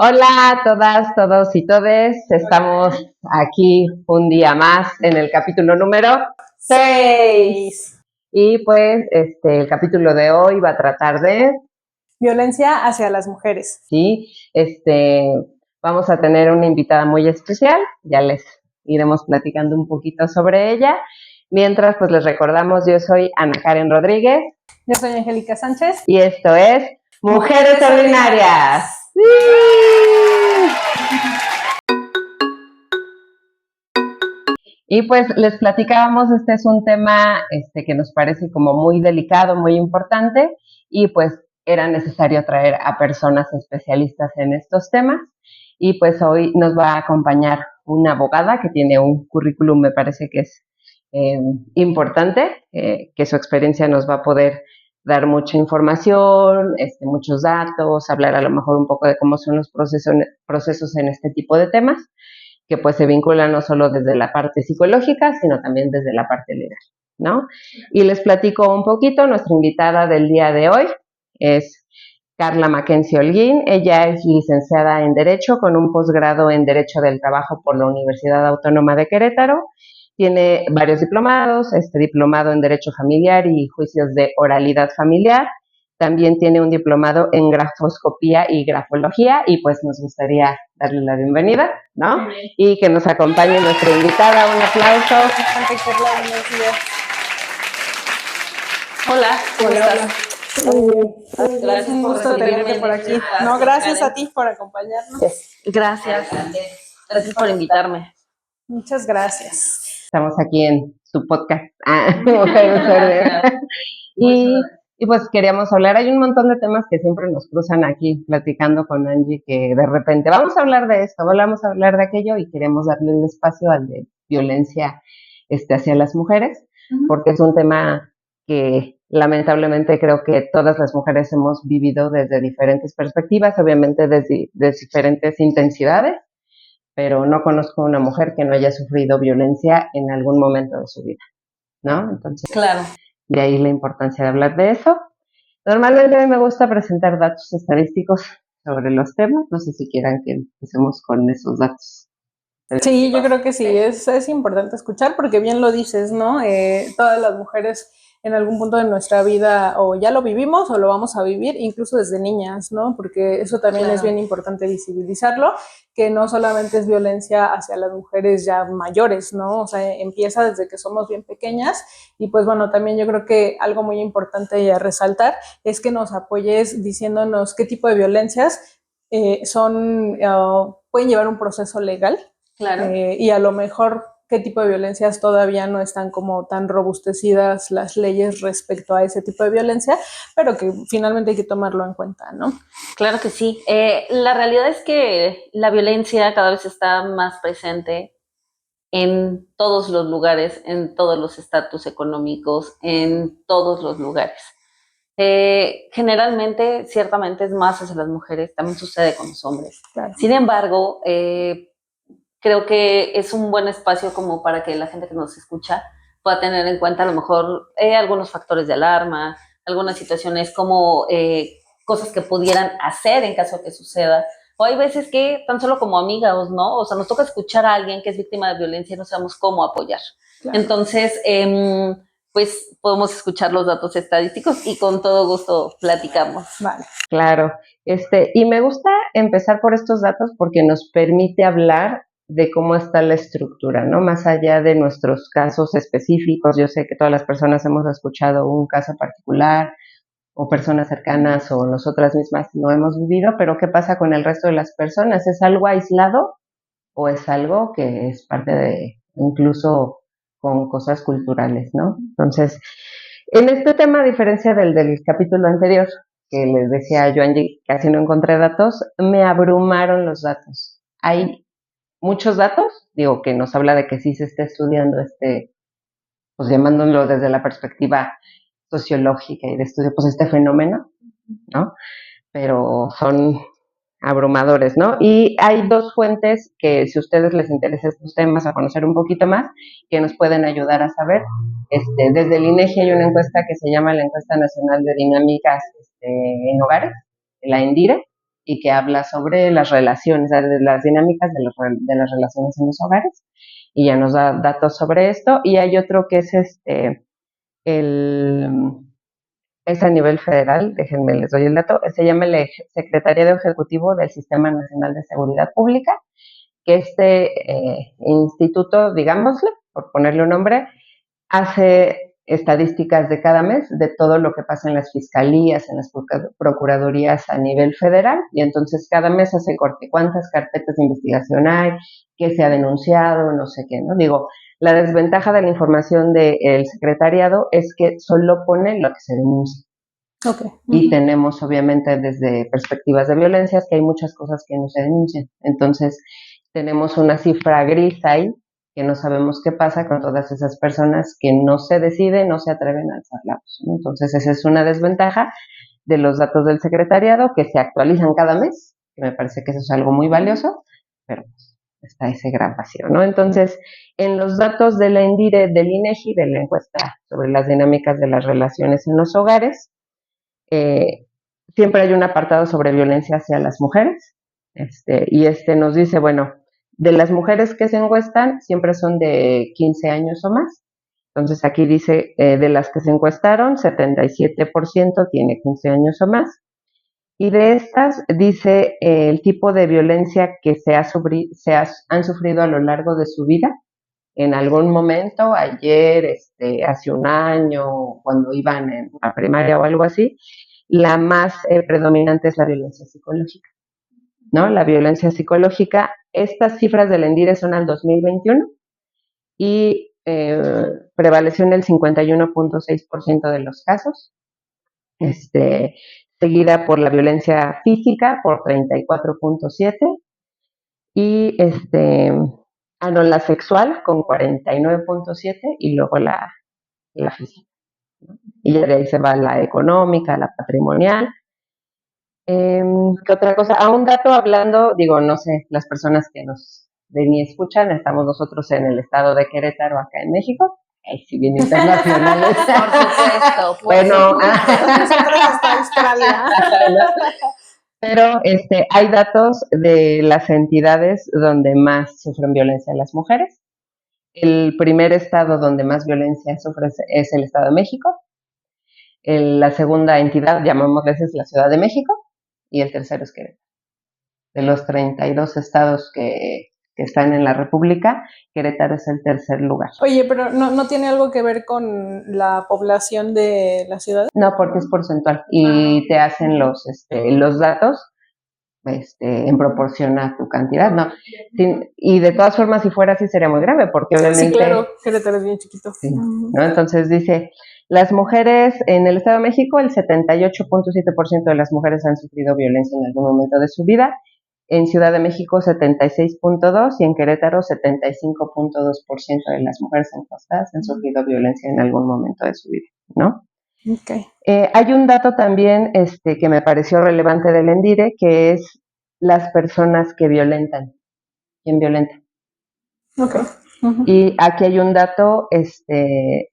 Hola a todas, todos y todes. Estamos aquí un día más en el capítulo número 6. Y pues el capítulo de hoy va a tratar de violencia hacia las mujeres. Sí, vamos a tener una invitada muy especial, ya les iremos platicando un poquito sobre ella. Mientras, pues les recordamos, yo soy Ana Karen Rodríguez. Yo soy Angélica Sánchez. Y esto es Mujeres Ordinarias. ¡Sí! Y pues les platicábamos, este es un tema que nos parece como muy delicado, muy importante, y pues era necesario traer a personas especialistas en estos temas. Y pues hoy nos va a acompañar una abogada que tiene un currículum, me parece que es importante, que su experiencia nos va a poder dar mucha información, muchos datos, hablar a lo mejor un poco de cómo son los procesos en este tipo de temas, que pues se vinculan no solo desde la parte psicológica, sino también desde la parte legal, ¿no? Y les platico un poquito, nuestra invitada del día de hoy es Carla Mackenzie Holguín. Ella es licenciada en Derecho con un posgrado en Derecho del Trabajo por la Universidad Autónoma de Querétaro. Tiene varios diplomados, diplomado en Derecho Familiar y Juicios de Oralidad Familiar. También tiene un diplomado en grafoscopía y grafología, y pues nos gustaría darle la bienvenida, ¿no? Y que nos acompañe nuestra invitada. Un aplauso. Hola, ¿cómo estás? Gracias, un gusto tenerte por aquí. No, gracias a ti por acompañarnos. Gracias. Gracias por invitarme. Muchas gracias. Estamos aquí en su podcast. Y pues queríamos hablar, hay un montón de temas que siempre nos cruzan aquí platicando con Angie, que de repente vamos a hablar de esto, vamos a hablar de aquello, y queremos darle un espacio al de violencia hacia las mujeres, porque es un tema que lamentablemente creo que todas las mujeres hemos vivido desde diferentes perspectivas, obviamente desde diferentes intensidades, pero no conozco una mujer que no haya sufrido violencia en algún momento de su vida, ¿no? Entonces, claro. De ahí la importancia de hablar de eso. Normalmente a mí me gusta presentar datos estadísticos sobre los temas. No sé si quieran que empecemos con esos datos. Sí, yo creo que sí, es importante escuchar porque bien lo dices, ¿no? Todas las mujeres en algún punto de nuestra vida o ya lo vivimos o lo vamos a vivir, incluso desde niñas, ¿no? Porque eso también es bien importante visibilizarlo, que no solamente es violencia hacia las mujeres ya mayores, ¿no? O sea, empieza desde que somos bien pequeñas, y pues bueno, también yo creo que algo muy importante a resaltar es que nos apoyes diciéndonos qué tipo de violencias pueden llevar un proceso legal. Claro. Y a lo mejor qué tipo de violencias todavía no están como tan robustecidas las leyes respecto a ese tipo de violencia, pero que finalmente hay que tomarlo en cuenta, ¿no? Claro que sí. La realidad es que la violencia cada vez está más presente en todos los lugares, en todos los estatus económicos, en todos los lugares. Generalmente, ciertamente es más hacia las mujeres, también sucede con los hombres. Claro. Sin embargo, creo que es un buen espacio como para que la gente que nos escucha pueda tener en cuenta a lo mejor algunos factores de alarma, algunas situaciones como cosas que pudieran hacer en caso de que suceda. O hay veces que tan solo como amigas, ¿no? O sea, nos toca escuchar a alguien que es víctima de violencia y no sabemos cómo apoyar. Claro. Entonces, pues podemos escuchar los datos estadísticos y con todo gusto platicamos. Vale. Claro. Y me gusta empezar por estos datos porque nos permite hablar de cómo está la estructura, ¿no? Más allá de nuestros casos específicos. Yo sé que todas las personas hemos escuchado un caso particular, o personas cercanas o nosotras mismas no hemos vivido, pero ¿qué pasa con el resto de las personas? ¿Es algo aislado o es algo que es parte de, incluso con cosas culturales, ¿no? Entonces, en este tema, a diferencia del capítulo anterior, que les decía yo, Angie, casi no encontré datos, me abrumaron los datos. Hay muchos datos, digo, que nos habla de que sí se está estudiando pues llamándolo desde la perspectiva sociológica y de estudio, pues este fenómeno, ¿no? Pero son abrumadores, ¿no? Y hay dos fuentes que, si a ustedes les interesa estos temas, a conocer un poquito más, que nos pueden ayudar a saber. Desde el INEGI hay una encuesta que se llama la Encuesta Nacional de Dinámicas en Hogares, la ENDIRE, y que habla sobre las relaciones, de las dinámicas de las relaciones en los hogares, y ya nos da datos sobre esto. Y hay otro que es es a nivel federal, déjenme les doy el dato, se llama el Secretariado Ejecutivo del Sistema Nacional de Seguridad Pública, que instituto, digámosle, por ponerle un nombre, hace estadísticas de cada mes de todo lo que pasa en las fiscalías, en las procuradurías a nivel federal, y entonces cada mes hace corte, cuántas carpetas de investigación hay, qué se ha denunciado, no sé qué, ¿no? Digo, la desventaja de la información del secretariado es que solo pone lo que se denuncia. Okay. Y tenemos, obviamente, desde perspectivas de violencias, que hay muchas cosas que no se denuncian. Entonces, tenemos una cifra gris ahí, que no sabemos qué pasa con todas esas personas que no se deciden, no se atreven a alzar la voz, ¿no? Entonces, esa es una desventaja de los datos del secretariado, que se actualizan cada mes, que me parece que eso es algo muy valioso, pero está ese gran vacío, ¿no? Entonces, en los datos de la INDIRE, del INEGI, de la encuesta sobre las dinámicas de las relaciones en los hogares, siempre hay un apartado sobre violencia hacia las mujeres, y nos dice, bueno, de las mujeres que se encuestan, siempre son de 15 años o más. Entonces aquí dice, de las que se encuestaron, 77% tiene 15 años o más. Y de estas dice el tipo de violencia que han sufrido a lo largo de su vida, en algún momento, ayer, hace un año, cuando iban en la primaria o algo así. La más predominante es la violencia psicológica, ¿no? La violencia psicológica, estas cifras del ENDIRE son al 2021 y prevaleció en el 51.6% de los casos, seguida por la violencia física por 34.7% y la sexual con 49.7% y luego la física, ¿no? Y ya de ahí se va la económica, la patrimonial. ¿Qué otra cosa? Un dato hablando, digo, no sé, las personas que nos ven y escuchan, estamos nosotros en el estado de Querétaro, acá en México. Ahí sí, bien internacionales. Por supuesto. Bueno, nosotros hasta Australia. Pero hay datos de las entidades donde más sufren violencia las mujeres. El primer estado donde más violencia sufre es el Estado de México. La segunda entidad, llamémosle, es la Ciudad de México. Y el tercero es Querétaro. De los 32 estados que están en la República, Querétaro es el tercer lugar. Oye, pero ¿no tiene algo que ver con la población de la ciudad? No, porque es porcentual y te hacen los datos en proporción a tu cantidad, ¿no? Y de todas formas, si fuera así, sería muy grave, porque obviamente... Sí, claro, Querétaro es bien chiquito. Sí, ¿no? Entonces dice, las mujeres en el Estado de México, el 78.7% de las mujeres han sufrido violencia en algún momento de su vida. En Ciudad de México, 76.2% y en Querétaro, 75.2% de las mujeres encuestadas han sufrido violencia en algún momento de su vida, ¿no? Okay. Hay un dato también que me pareció relevante del ENDIRE, que es las personas que violentan. ¿Quién violenta? Okay. Uh-huh. Y aquí hay un dato,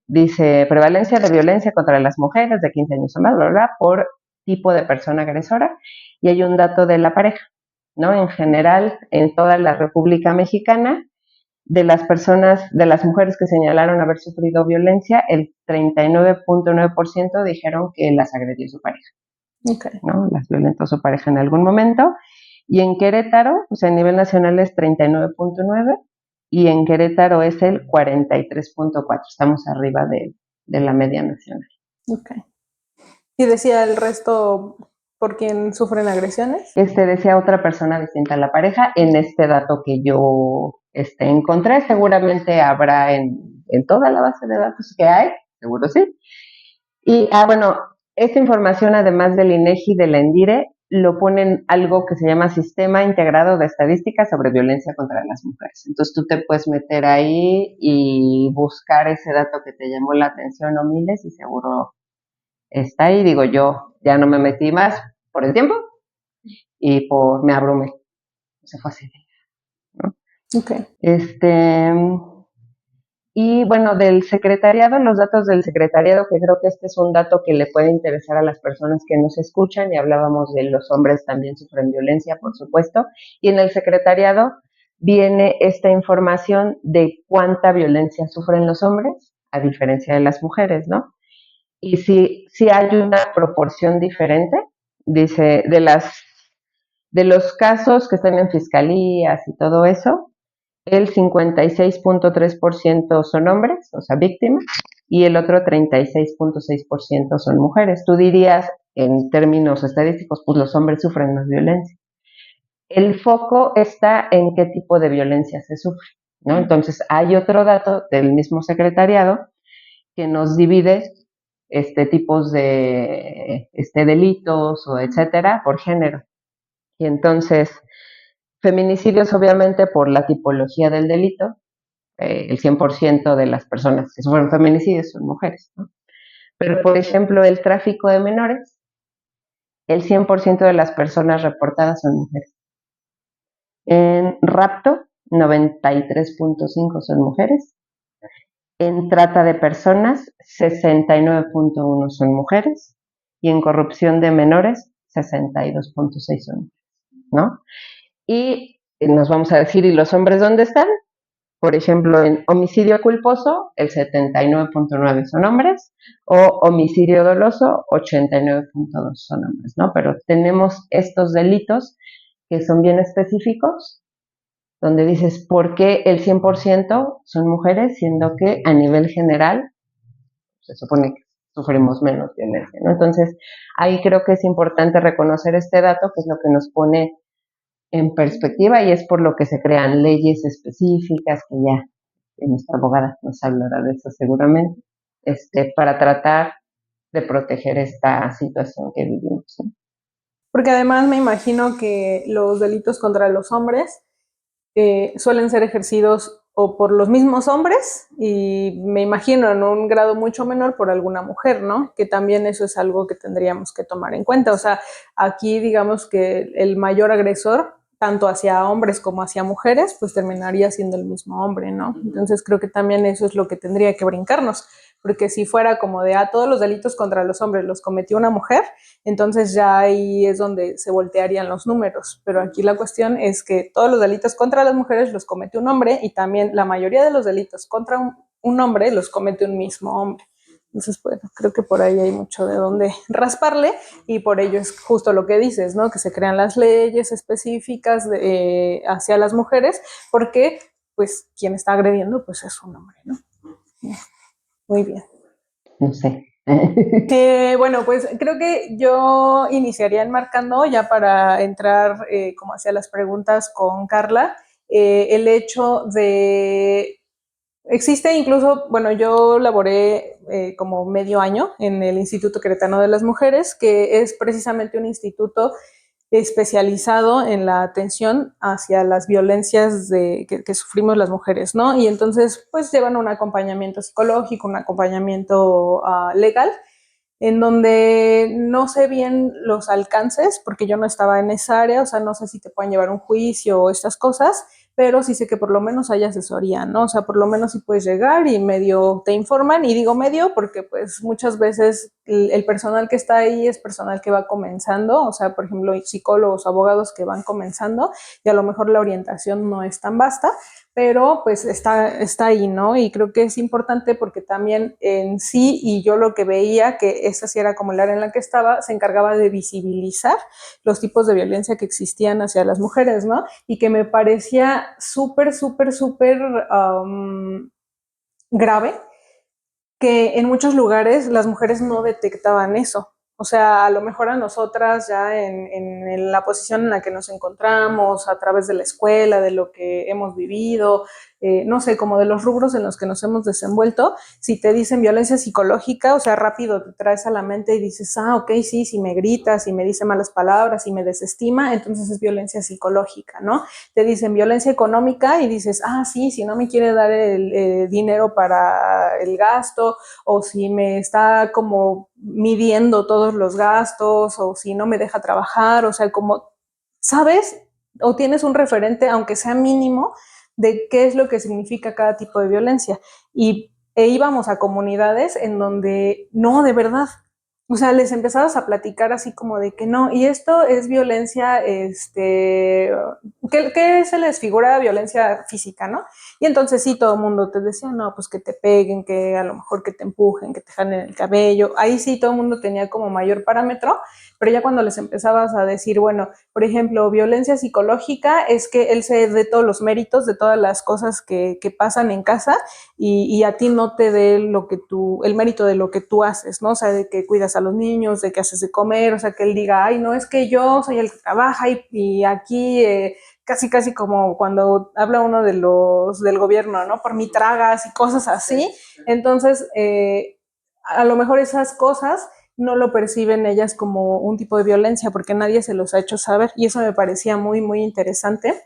dice prevalencia de violencia contra las mujeres de 15 años o más, bla, bla, por tipo de persona agresora, y hay un dato de la pareja, ¿no? En general, en toda la República Mexicana, de las mujeres que señalaron haber sufrido violencia, el 39.9% dijeron que las agredió su pareja, okay, ¿no? Las violentó su pareja en algún momento. Y en Querétaro, pues a nivel nacional es 39.9%, y en Querétaro es el 43.4%. Estamos arriba de la media nacional. Okay. ¿Y decía el resto por quién sufren agresiones? Decía otra persona distinta a la pareja. En este dato que yo encontré, seguramente habrá en toda la base de datos que hay, seguro sí. Y, bueno, esta información, además del INEGI y de la ENDIRE, lo ponen algo que se llama Sistema Integrado de Estadísticas sobre Violencia contra las Mujeres. Entonces tú te puedes meter ahí y buscar ese dato que te llamó la atención o miles y seguro está ahí. Digo, yo ya no me metí más por el tiempo y me abrumé. Se fue así, ¿no? Okay. Y bueno, del secretariado, los datos del secretariado, que creo que este es un dato que le puede interesar a las personas que nos escuchan, y hablábamos de los hombres también sufren violencia, por supuesto, y en el secretariado viene esta información de cuánta violencia sufren los hombres, a diferencia de las mujeres, ¿no? Y si hay una proporción diferente, dice, de los casos que están en fiscalías y todo eso, el 56.3% son hombres, o sea, víctimas, y el otro 36.6% son mujeres. Tú dirías, en términos estadísticos, pues los hombres sufren más violencia. El foco está en qué tipo de violencia se sufre, ¿no? Entonces, hay otro dato del mismo secretariado que nos divide tipos de delitos o etcétera por género. Y entonces, feminicidios obviamente por la tipología del delito, el 100% de las personas que sufren feminicidios son mujeres, ¿no? Pero, por ejemplo, el tráfico de menores, el 100% de las personas reportadas son mujeres. En rapto, 93.5 son mujeres. En trata de personas, 69.1 son mujeres. Y en corrupción de menores, 62.6 son mujeres, ¿no? Y nos vamos a decir, ¿y los hombres dónde están? Por ejemplo, en homicidio culposo, el 79.9 son hombres, o homicidio doloso, 89.2 son hombres, ¿no? Pero tenemos estos delitos que son bien específicos, donde dices, ¿por qué el 100% son mujeres, siendo que a nivel general se supone que sufrimos menos violencia, ¿no? Entonces, ahí creo que es importante reconocer este dato, que es lo que nos pone en perspectiva, y es por lo que se crean leyes específicas, que ya nuestra abogada nos hablará de eso seguramente, para tratar de proteger esta situación que vivimos, ¿no? Porque además me imagino que los delitos contra los hombres suelen ser ejercidos o por los mismos hombres y me imagino en un grado mucho menor por alguna mujer, ¿no? Que también eso es algo que tendríamos que tomar en cuenta. O sea, aquí digamos que el mayor agresor, tanto hacia hombres como hacia mujeres, pues terminaría siendo el mismo hombre, ¿no? Entonces creo que también eso es lo que tendría que brincarnos, porque si fuera como de, todos los delitos contra los hombres los cometió una mujer, entonces ya ahí es donde se voltearían los números. Pero aquí la cuestión es que todos los delitos contra las mujeres los comete un hombre y también la mayoría de los delitos contra un hombre los comete un mismo hombre. Entonces, bueno, creo que por ahí hay mucho de dónde rasparle y por ello es justo lo que dices, ¿no? Que se crean las leyes específicas hacia las mujeres porque, pues, quien está agrediendo, pues, es un hombre, ¿no? Muy bien. No sé. Bueno, pues creo que yo iniciaría enmarcando ya para entrar como hacia las preguntas con Carla, el hecho de, existe incluso, bueno, yo laboré como medio año en el Instituto Queretano de las Mujeres, que es precisamente un instituto especializado en la atención hacia las violencias que sufrimos las mujeres, ¿no? Y entonces, pues llevan un acompañamiento psicológico, un acompañamiento legal, en donde no sé bien los alcances, porque yo no estaba en esa área, o sea, no sé si te pueden llevar un juicio o estas cosas, pero sí sé que por lo menos hay asesoría, ¿no? O sea, por lo menos sí puedes llegar y medio te informan, y digo medio porque pues muchas veces el personal que está ahí es personal que va comenzando, o sea, por ejemplo, psicólogos, abogados que van comenzando y a lo mejor la orientación no es tan vasta, pero pues está ahí, ¿no? Y creo que es importante porque también en sí, y yo lo que veía, que esa sí era como el área en la que estaba, se encargaba de visibilizar los tipos de violencia que existían hacia las mujeres, ¿no? Y que me parecía súper, súper, súper grave que en muchos lugares las mujeres no detectaban eso. O sea, a lo mejor a nosotras ya en la posición en la que nos encontramos, a través de la escuela, de lo que hemos vivido, no sé, como de los rubros en los que nos hemos desenvuelto, si te dicen violencia psicológica, o sea, rápido te traes a la mente y dices, ok, sí, si me gritas, si me dice malas palabras, si me desestima, entonces es violencia psicológica, ¿no? Te dicen violencia económica y dices, sí, si no me quiere dar el dinero para el gasto, o si me está como midiendo todos los gastos, o si no me deja trabajar, o sea, como, ¿sabes? O tienes un referente, aunque sea mínimo, de qué es lo que significa cada tipo de violencia. E íbamos a comunidades en donde no, de verdad, o sea, les empezabas a platicar así como de que no, y esto es violencia, ¿qué se les figura violencia física, no? Y entonces sí, todo el mundo te decía, no, pues que te peguen, que a lo mejor que te empujen, que te jalen el cabello. Ahí sí todo el mundo tenía como mayor parámetro, pero ya cuando les empezabas a decir, bueno, por ejemplo, violencia psicológica es que él se dé todos los méritos de todas las cosas que pasan en casa y a ti no te dé el mérito de lo que tú haces, ¿no? O sea, de que cuidas a los niños, de que haces de comer, o sea, que él diga, ay, no, es que yo soy el que trabaja y aquí casi como cuando habla uno de del gobierno, ¿no? Por mí tragas y cosas así. Entonces, a lo mejor esas cosas no lo perciben ellas como un tipo de violencia porque nadie se los ha hecho saber y eso me parecía muy, muy interesante.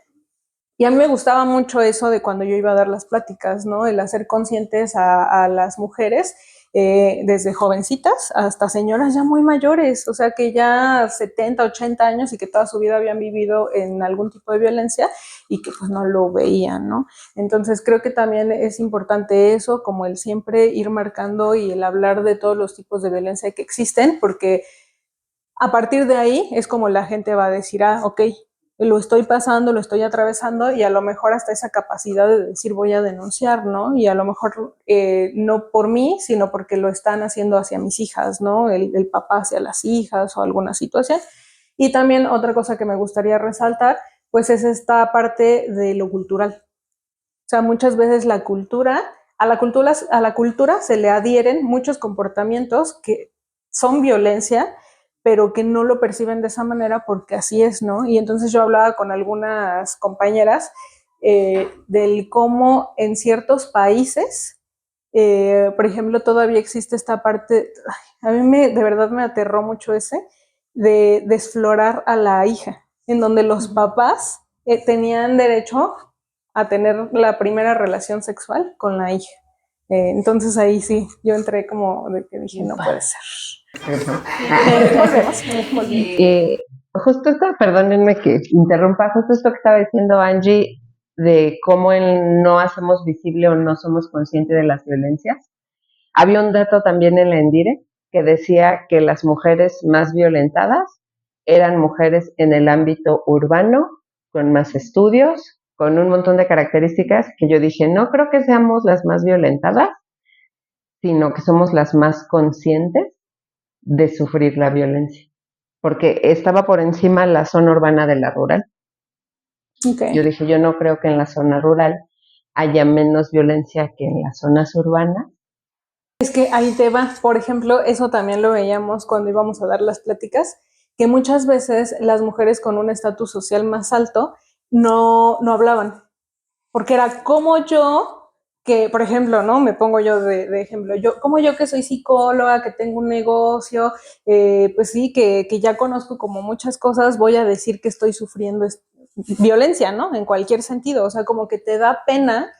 Y a mí me gustaba mucho eso de cuando yo iba a dar las pláticas, ¿no? El hacer conscientes a las mujeres, desde jovencitas hasta señoras ya muy mayores, o sea, que ya 70, 80 años y que toda su vida habían vivido en algún tipo de violencia y que pues no lo veían, ¿no? Entonces creo que también es importante eso, como el siempre ir marcando y el hablar de todos los tipos de violencia que existen, porque a partir de ahí es como la gente va a decir, ah, ok, lo estoy pasando, lo estoy atravesando y a lo mejor hasta esa capacidad de decir voy a denunciar, ¿no? Y a lo mejor no por mí, sino porque lo están haciendo hacia mis hijas, ¿no? El papá hacia las hijas o alguna situación. Y también otra cosa que me gustaría resaltar, pues es esta parte de lo cultural. O sea, muchas veces a la cultura se le adhieren muchos comportamientos que son violencia, pero que no lo perciben de esa manera porque así es, ¿no? Y entonces yo hablaba con algunas compañeras del cómo en ciertos países, por ejemplo, todavía existe esta parte, a mí de verdad me aterró mucho ese, de desflorar a la hija, en donde los papás tenían derecho a tener la primera relación sexual con la hija. Entonces ahí sí, yo entré como de que dije, no puede ser. Justo esto, perdónenme que interrumpa, justo esto que estaba diciendo Angie, de cómo no hacemos visible o no somos conscientes de las violencias. Había un dato también en la Endire que decía que las mujeres más violentadas eran mujeres en el ámbito urbano, con más estudios, con un montón de características que yo dije, no creo que seamos las más violentadas, sino que somos las más conscientes de sufrir la violencia, porque estaba por encima la zona urbana de la rural. Okay. Yo dije, yo no creo que en la zona rural haya menos violencia que en las zonas urbanas. Es que ahí te va, por ejemplo, eso también lo veíamos cuando íbamos a dar las pláticas, que muchas veces las mujeres con un estatus social más alto no hablaban, porque era como yo, que por ejemplo, ¿no? Me pongo yo de ejemplo, como yo que soy psicóloga, que tengo un negocio, pues sí, que ya conozco como muchas cosas, voy a decir que estoy sufriendo violencia, ¿no? En cualquier sentido, o sea, como que te da pena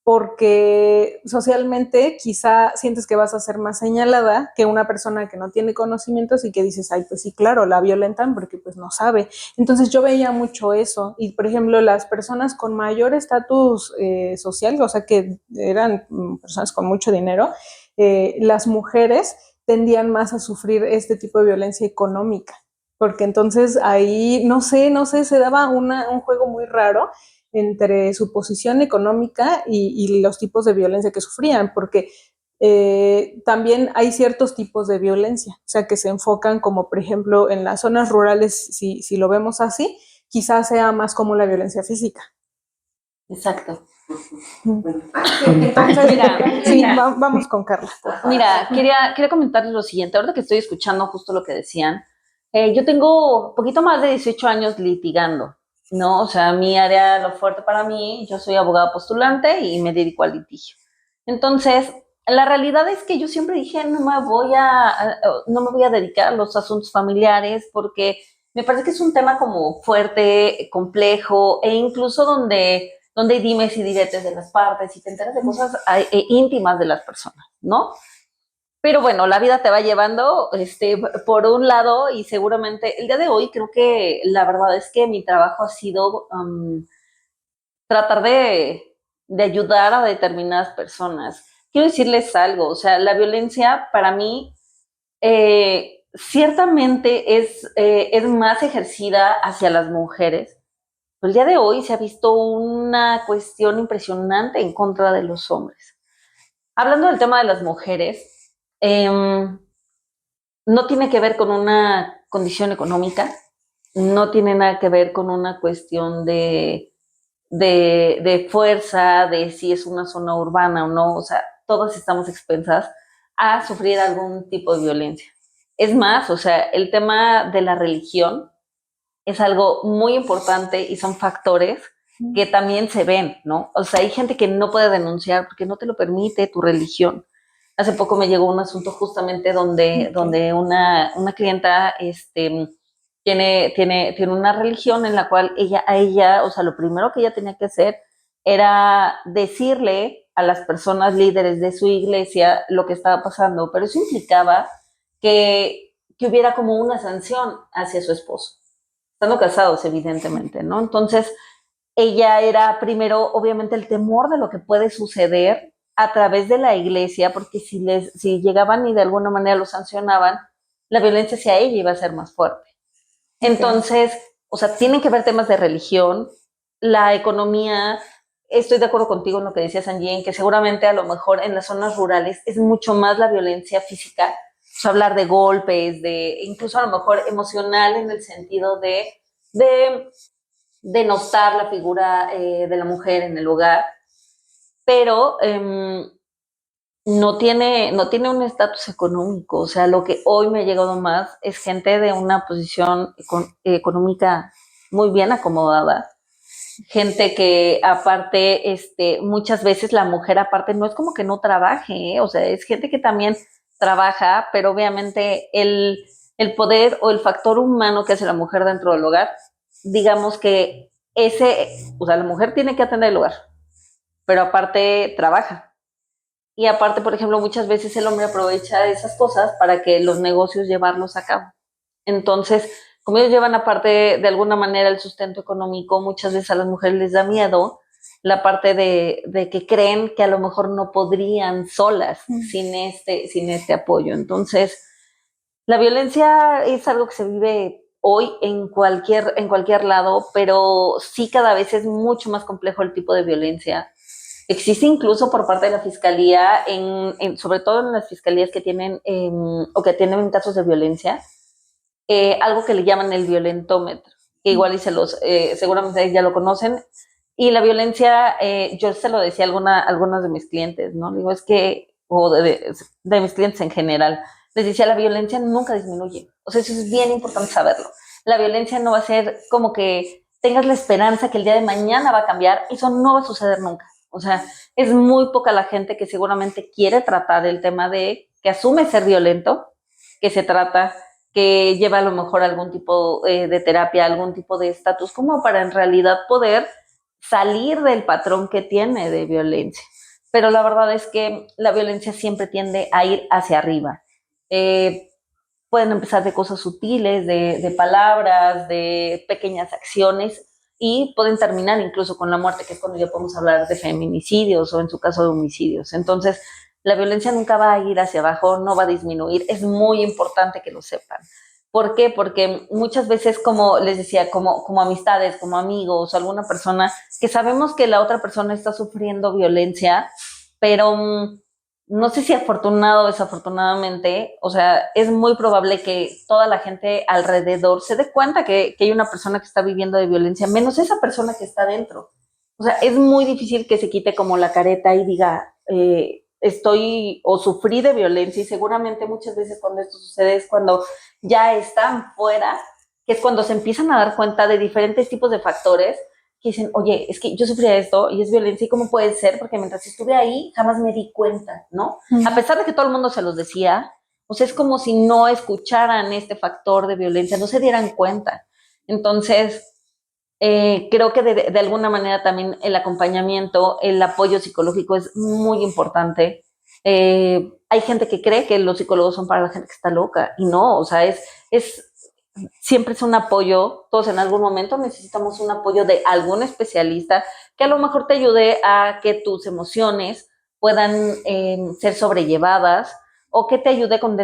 porque socialmente quizá sientes que vas a ser más señalada que una persona que no tiene conocimientos y que dices, ay, pues sí, claro, la violentan porque pues no sabe. Entonces yo veía mucho eso y, por ejemplo, las personas con mayor estatus social, o sea, que eran personas con mucho dinero, las mujeres tendían más a sufrir este tipo de violencia económica, porque entonces ahí, no sé, se daba un juego muy raro entre su posición económica y los tipos de violencia que sufrían, porque también hay ciertos tipos de violencia, o sea, que se enfocan como, por ejemplo, en las zonas rurales, si lo vemos así, quizás sea más como la violencia física. Exacto. Entonces, mira, vamos con Carla. Mira, quería comentarles lo siguiente, ahora que estoy escuchando justo lo que decían, yo tengo un poquito más de 18 años litigando, ¿no? O sea, mi área, lo fuerte para mí, yo soy abogada postulante y me dedico al litigio. Entonces, la realidad es que yo siempre dije, no me voy a dedicar a los asuntos familiares porque me parece que es un tema como fuerte, complejo e incluso donde hay dimes y diretes de las partes y te enteras de cosas íntimas de las personas, ¿no? Pero bueno, la vida te va llevando por un lado y seguramente el día de hoy creo que la verdad es que mi trabajo ha sido tratar de ayudar a determinadas personas. Quiero decirles algo, o sea, la violencia para mí ciertamente es más ejercida hacia las mujeres. El día de hoy se ha visto una cuestión impresionante en contra de los hombres. Hablando del tema de las mujeres, no tiene que ver con una condición económica, no tiene nada que ver con una cuestión de fuerza, de si es una zona urbana o no, o sea, todas estamos expensas a sufrir algún tipo de violencia. Es más, o sea, el tema de la religión es algo muy importante y son factores que también se ven, ¿no? O sea, hay gente que no puede denunciar porque no te lo permite tu religión. Hace poco me llegó un asunto justamente donde una clienta tiene una religión en la cual a ella, o sea, lo primero que ella tenía que hacer era decirle a las personas líderes de su iglesia lo que estaba pasando, pero eso implicaba que hubiera como una sanción hacia su esposo, estando casados, evidentemente, ¿no? Entonces, ella era primero, obviamente, el temor de lo que puede suceder a través de la iglesia, porque si llegaban y de alguna manera lo sancionaban, la violencia hacia ella iba a ser más fuerte. Entonces, o sea, tienen que ver temas de religión, la economía. Estoy de acuerdo contigo en lo que decías, Angie, en que seguramente a lo mejor en las zonas rurales es mucho más la violencia física, o sea, hablar de golpes, incluso a lo mejor emocional en el sentido de denostar la figura de la mujer en el hogar, pero no tiene un estatus económico. O sea, lo que hoy me ha llegado más es gente de una posición económica muy bien acomodada, gente que aparte, muchas veces la mujer aparte no es como que no trabaje, o sea, es gente que también trabaja, pero obviamente el poder o el factor humano que hace la mujer dentro del hogar, digamos que o sea, la mujer tiene que atender el hogar, pero aparte trabaja. Y aparte, por ejemplo, muchas veces el hombre aprovecha esas cosas para que los negocios llevarlos a cabo. Entonces, como ellos llevan aparte de alguna manera el sustento económico, muchas veces a las mujeres les da miedo la parte de que creen que a lo mejor no podrían solas sin este apoyo. Entonces, la violencia es algo que se vive hoy en cualquier lado, pero sí cada vez es mucho más complejo el tipo de violencia. Existe incluso por parte de la fiscalía, sobre todo en las fiscalías que tienen o que tienen casos de violencia, algo que le llaman el violentómetro, que igual seguramente ya lo conocen. Y la violencia, yo se lo decía a algunas de mis clientes, ¿no? Digo, es que, o de mis clientes en general, les decía, la violencia nunca disminuye. O sea, eso es bien importante saberlo. La violencia no va a ser como que tengas la esperanza que el día de mañana va a cambiar. Eso no va a suceder nunca. O sea, es muy poca la gente que seguramente quiere tratar el tema que asume ser violento, que se trata, que lleva a lo mejor algún tipo de terapia, algún tipo de estatus, como para en realidad poder salir del patrón que tiene de violencia. Pero la verdad es que la violencia siempre tiende a ir hacia arriba. Pueden empezar de cosas sutiles, de palabras, de pequeñas acciones, y pueden terminar incluso con la muerte, que es cuando ya podemos hablar de feminicidios o en su caso de homicidios. Entonces, la violencia nunca va a ir hacia abajo, no va a disminuir. Es muy importante que lo sepan. ¿Por qué? Porque muchas veces, como les decía, como amistades, como amigos, alguna persona que sabemos que la otra persona está sufriendo violencia, pero no sé si afortunado o desafortunadamente, o sea, es muy probable que toda la gente alrededor se dé cuenta que hay una persona que está viviendo de violencia, menos esa persona que está dentro. O sea, es muy difícil que se quite como la careta y diga, estoy o sufrí de violencia, y seguramente muchas veces cuando esto sucede es cuando ya están fuera, que es cuando se empiezan a dar cuenta de diferentes tipos de factores que dicen, oye, es que yo sufrí esto y es violencia, ¿y cómo puede ser? Porque mientras estuve ahí jamás me di cuenta, ¿no? A pesar de que todo el mundo se los decía, o sea, es como si no escucharan este factor de violencia, no se dieran cuenta. Entonces, creo que de alguna manera también el acompañamiento, el apoyo psicológico es muy importante. Hay gente que cree que los psicólogos son para la gente que está loca, y no, o sea, es siempre es un apoyo, todos en algún momento necesitamos un apoyo de algún especialista que a lo mejor te ayude a que tus emociones puedan ser sobrellevadas o que te ayude con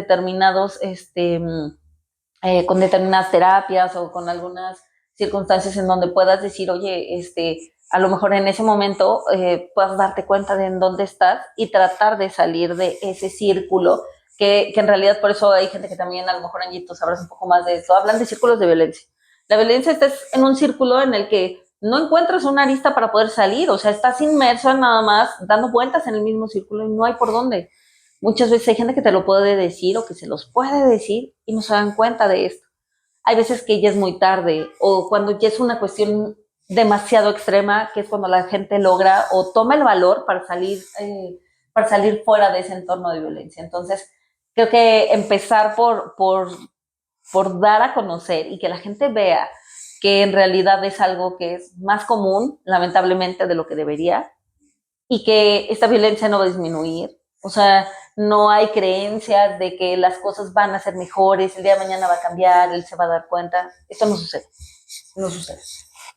con determinadas terapias o con algunas circunstancias en donde puedas decir, oye, a lo mejor en ese momento puedas darte cuenta de en dónde estás y tratar de salir de ese círculo, que en realidad por eso hay gente que también, a lo mejor Angie, tú sabrás un poco más de esto, hablan de círculos de violencia. La violencia está en un círculo en el que no encuentras una arista para poder salir, o sea, estás inmerso en nada más dando vueltas en el mismo círculo y no hay por dónde. Muchas veces hay gente que te lo puede decir o que se los puede decir y no se dan cuenta de esto. Hay veces que ya es muy tarde o cuando ya es una cuestión demasiado extrema, que es cuando la gente logra o toma el valor para salir fuera de ese entorno de violencia. Entonces, creo que empezar por dar a conocer y que la gente vea que en realidad es algo que es más común, lamentablemente, de lo que debería, y que esta violencia no va a disminuir. O sea, no hay creencias de que las cosas van a ser mejores, el día de mañana va a cambiar, él se va a dar cuenta. Esto no sucede, no sucede.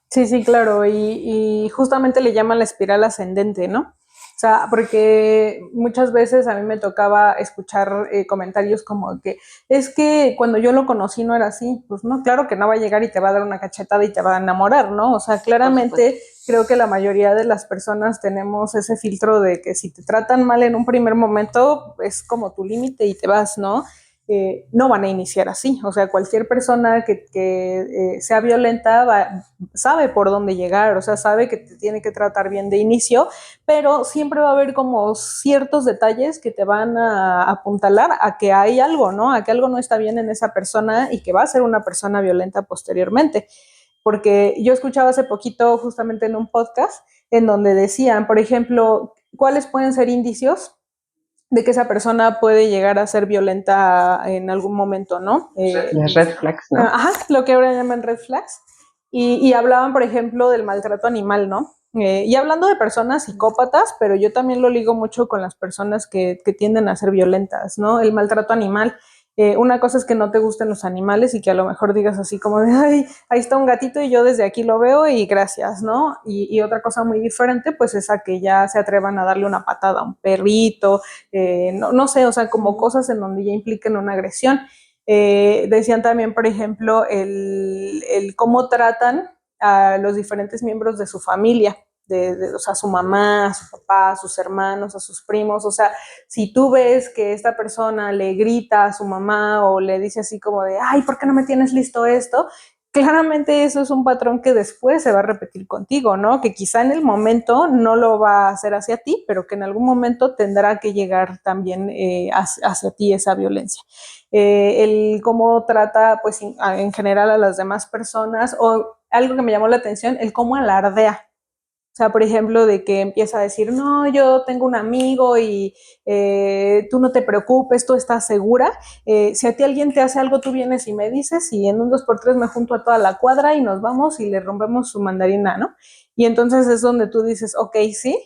Sí, sí, claro, y justamente le llaman la espiral ascendente, ¿no? O sea, porque muchas veces a mí me tocaba escuchar comentarios como que es que cuando yo lo conocí no era así. Pues no, claro que no va a llegar y te va a dar una cachetada y te va a enamorar, ¿no? O sea, claramente creo que la mayoría de las personas tenemos ese filtro de que si te tratan mal en un primer momento es como tu límite y te vas, ¿no? No van a iniciar así. O sea, cualquier persona que sea violenta sabe por dónde llegar, o sea, sabe que te tiene que tratar bien de inicio, pero siempre va a haber como ciertos detalles que te van a apuntalar a que hay algo, ¿no? A que algo no está bien en esa persona y que va a ser una persona violenta posteriormente. Porque yo escuchaba hace poquito justamente en un podcast en donde decían, por ejemplo, ¿cuáles pueden ser indicios de que esa persona puede llegar a ser violenta en algún momento, ¿no? Las red flags, ¿no? Ajá, lo que ahora llaman red flags. Y hablaban, por ejemplo, del maltrato animal, ¿no? Y hablando de personas psicópatas, pero yo también lo ligo mucho con las personas que tienden a ser violentas, ¿no? El maltrato animal. Una cosa es que no te gusten los animales y que a lo mejor digas así como de, ay, ahí está un gatito y yo desde aquí lo veo y gracias, ¿no? Y otra cosa muy diferente, pues es a que ya se atrevan a darle una patada a un perrito, no sé, o sea, como cosas en donde ya impliquen una agresión. Decían también, por ejemplo, el cómo tratan a los diferentes miembros de su familia, o sea, a su mamá, a su papá, a sus hermanos, a sus primos. O sea, si tú ves que esta persona le grita a su mamá o le dice así como de, ay, ¿por qué no me tienes listo esto? Claramente eso es un patrón que después se va a repetir contigo, ¿no? Que quizá en el momento no lo va a hacer hacia ti, pero que en algún momento tendrá que llegar también hacia ti esa violencia. El cómo trata, pues, en general a las demás personas, o algo que me llamó la atención, el cómo alardea. O sea, por ejemplo, de que empieza a decir, no, yo tengo un amigo y tú no te preocupes, tú estás segura. Si a ti alguien te hace algo, tú vienes y me dices y en un 2x3 me junto a toda la cuadra y nos vamos y le rompemos su mandarina, ¿no? Y entonces es donde tú dices, ok, sí,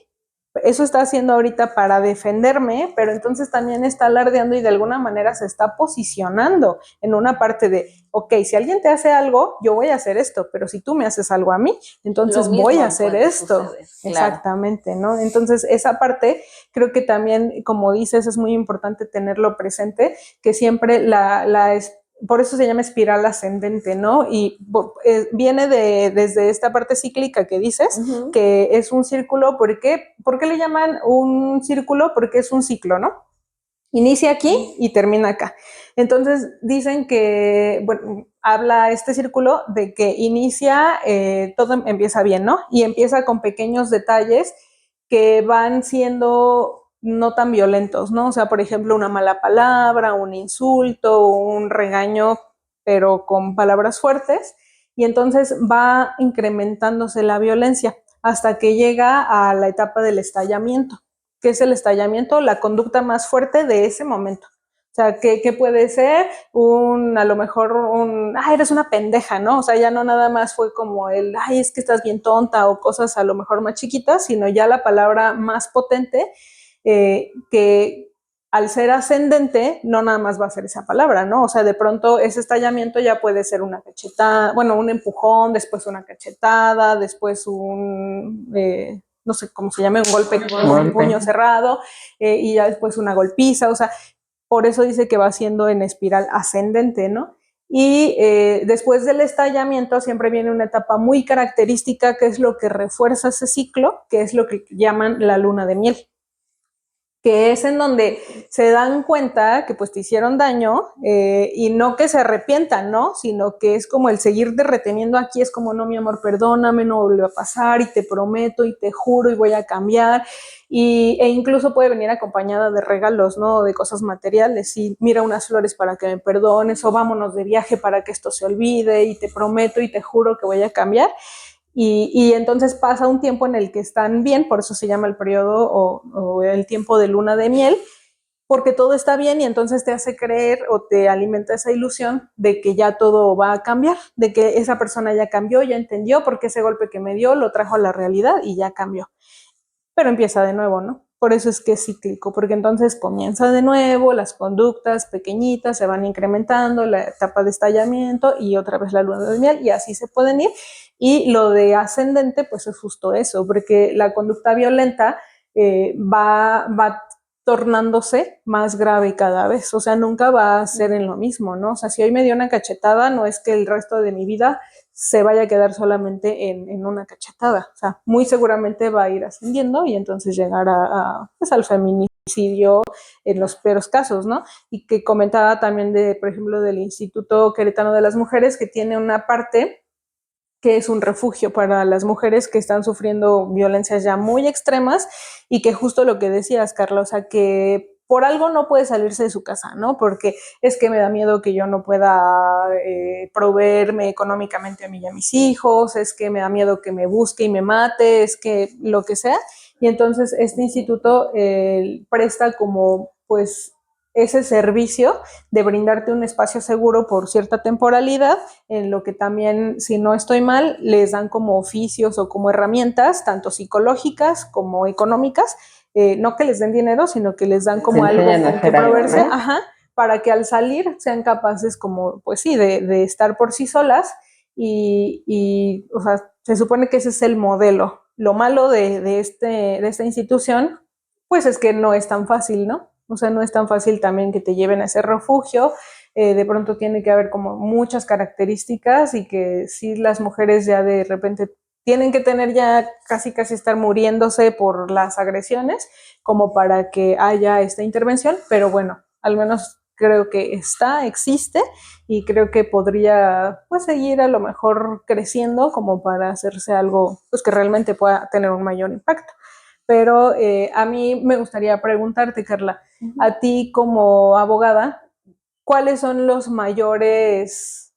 eso está haciendo ahorita para defenderme, pero entonces también está alardeando y de alguna manera se está posicionando en una parte de, ok, si alguien te hace algo, yo voy a hacer esto, pero si tú me haces algo a mí, entonces voy a hacer esto. Suceder, exactamente, claro. ¿No? Entonces esa parte creo que también, como dices, es muy importante tenerlo presente, que siempre por eso se llama espiral ascendente, ¿no? Y viene desde esta parte cíclica que dices, que es un círculo. ¿Por qué le llaman un círculo? Porque es un ciclo, ¿no? Inicia aquí y termina acá. Entonces dicen que, bueno, habla este círculo de que inicia, todo empieza bien, ¿no? Y empieza con pequeños detalles que van siendo no tan violentos, ¿no? O sea, por ejemplo, una mala palabra, un insulto, un regaño, pero con palabras fuertes, y entonces va incrementándose la violencia hasta que llega a la etapa del estallamiento, que es el estallamiento, la conducta más fuerte de ese momento. O sea, ¿qué puede ser? A lo mejor eres una pendeja, ¿no? O sea, ya no nada más fue como es que estás bien tonta o cosas a lo mejor más chiquitas, sino ya la palabra más potente, que al ser ascendente, no nada más va a ser esa palabra, ¿no? O sea, de pronto ese estallamiento ya puede ser una cachetada, bueno, un empujón, después una cachetada, después no sé cómo se llama, un golpe con el puño cerrado, y ya después una golpiza, o sea, por eso dice que va siendo en espiral ascendente, ¿no? Y después del estallamiento siempre viene una etapa muy característica, que es lo que refuerza ese ciclo, que es lo que llaman la luna de miel, que es en donde se dan cuenta que pues te hicieron daño, y no que se arrepientan, ¿no? Sino que es como el seguirte reteniendo aquí, es como, no, mi amor, perdóname, no vuelve a pasar, y te prometo, y te juro, y voy a cambiar, e incluso puede venir acompañada de regalos, ¿no? De cosas materiales, y mira unas flores para que me perdones, o vámonos de viaje para que esto se olvide, y te prometo y te juro que voy a cambiar. Y entonces pasa un tiempo en el que están bien, por eso se llama el periodo o el tiempo de luna de miel, porque todo está bien y entonces te hace creer o te alimenta esa ilusión de que ya todo va a cambiar, de que esa persona ya cambió, ya entendió, porque ese golpe que me dio lo trajo a la realidad y ya cambió. Pero empieza de nuevo, ¿no? Por eso es que es cíclico, porque entonces comienza de nuevo, las conductas pequeñitas se van incrementando, la etapa de estallamiento y otra vez la luna de miel, y así se pueden ir. Y lo de ascendente, pues es justo eso, porque la conducta violenta va tornándose más grave cada vez, o sea, nunca va a ser en lo mismo, ¿no? O sea, si hoy me dio una cachetada, no es que el resto de mi vida se vaya a quedar solamente en una cachetada, o sea, muy seguramente va a ir ascendiendo y entonces llegar pues al feminicidio en los peores casos, ¿no? Y que comentaba también por ejemplo, del Instituto Queretano de las Mujeres, que tiene una parte que es un refugio para las mujeres que están sufriendo violencias ya muy extremas, y que justo lo que decías, Carla, o sea, que por algo no puede salirse de su casa, ¿no? Porque es que me da miedo que yo no pueda proveerme económicamente a mí y a mis hijos, es que me da miedo que me busque y me mate, es que lo que sea. Y entonces este instituto presta como, pues, ese servicio de brindarte un espacio seguro por cierta temporalidad, en lo que también, si no estoy mal, les dan como oficios o como herramientas, tanto psicológicas como económicas, no que les den dinero, sino que les dan como algo con que proveerse, ¿no? Ajá, para que al salir sean capaces como, pues sí, de estar por sí solas, o sea, se supone que ese es el modelo. Lo malo de esta institución, pues es que no es tan fácil, ¿no? O sea, no es tan fácil también que te lleven a ese refugio. De pronto tiene que haber como muchas características, y que sí, las mujeres ya de repente tienen que tener ya casi estar muriéndose por las agresiones como para que haya esta intervención, pero bueno, al menos creo que existe, y creo que podría pues seguir a lo mejor creciendo como para hacerse algo pues que realmente pueda tener un mayor impacto. Pero a mí me gustaría preguntarte, Carla, a ti como abogada, ¿cuáles son los mayores,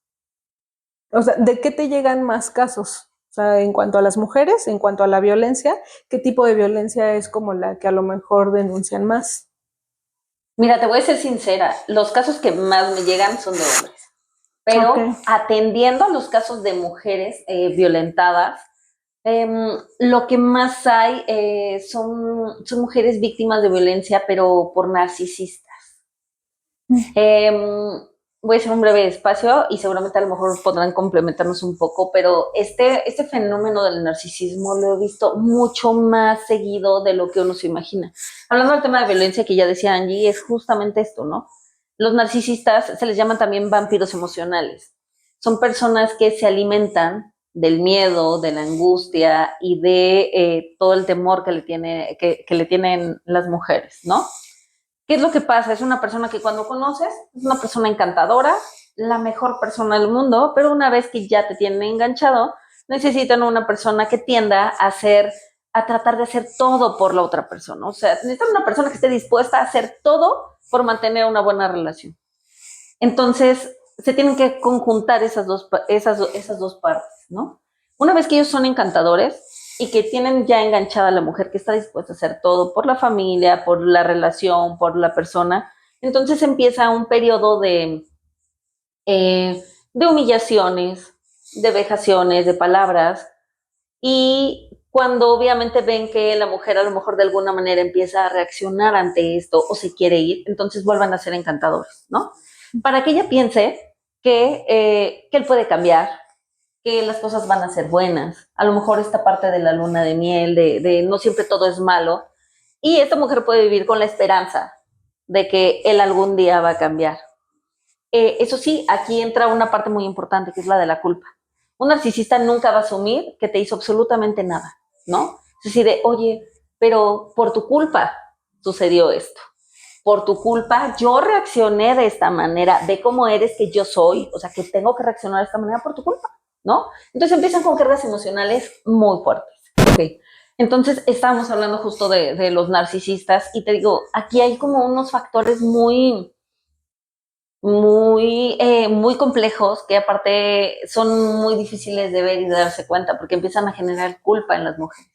o sea, de qué te llegan más casos? O sea, en cuanto a las mujeres, en cuanto a la violencia, ¿qué tipo de violencia es como la que a lo mejor denuncian más? Mira, te voy a ser sincera, los casos que más me llegan son de hombres, pero atendiendo a los casos de mujeres violentadas, lo que más hay son mujeres víctimas de violencia, pero por narcisistas. Voy a hacer un breve espacio y seguramente a lo mejor podrán complementarnos un poco, pero este fenómeno del narcisismo lo he visto mucho más seguido de lo que uno se imagina. Hablando del tema de violencia que ya decía Angie, es justamente esto, ¿no? Los narcisistas se les llaman también vampiros emocionales. Son personas que se alimentan del miedo, de la angustia y de todo el temor que le tienen las mujeres, ¿no? ¿Qué es lo que pasa? Es una persona que cuando conoces, es una persona encantadora, la mejor persona del mundo, pero una vez que ya te tienen enganchado, necesitan una persona que tienda a tratar de hacer todo por la otra persona. O sea, necesitan una persona que esté dispuesta a hacer todo por mantener una buena relación. Entonces, se tienen que conjuntar esas dos partes, ¿no? Una vez que ellos son encantadores y que tienen ya enganchada a la mujer que está dispuesta a hacer todo por la familia, por la relación, por la persona, entonces empieza un periodo de humillaciones, de vejaciones, de palabras, y cuando obviamente ven que la mujer a lo mejor de alguna manera empieza a reaccionar ante esto o se quiere ir, entonces vuelvan a ser encantadores, ¿no? Para que ella piense que él puede cambiar, que las cosas van a ser buenas. A lo mejor esta parte de la luna de miel, de no siempre todo es malo, y esta mujer puede vivir con la esperanza de que él algún día va a cambiar. Eso sí, aquí entra una parte muy importante, que es la de la culpa. Un narcisista nunca va a asumir que te hizo absolutamente nada, ¿no? Es decir, oye, pero por tu culpa sucedió esto. Por tu culpa yo reaccioné de esta manera. Ve cómo eres que yo soy, o sea, que tengo que reaccionar de esta manera por tu culpa, ¿no? Entonces empiezan con cargas emocionales muy fuertes. Okay. Entonces estábamos hablando justo de los narcisistas y te digo, aquí hay como unos factores muy complejos que aparte son muy difíciles de ver y de darse cuenta porque empiezan a generar culpa en las mujeres.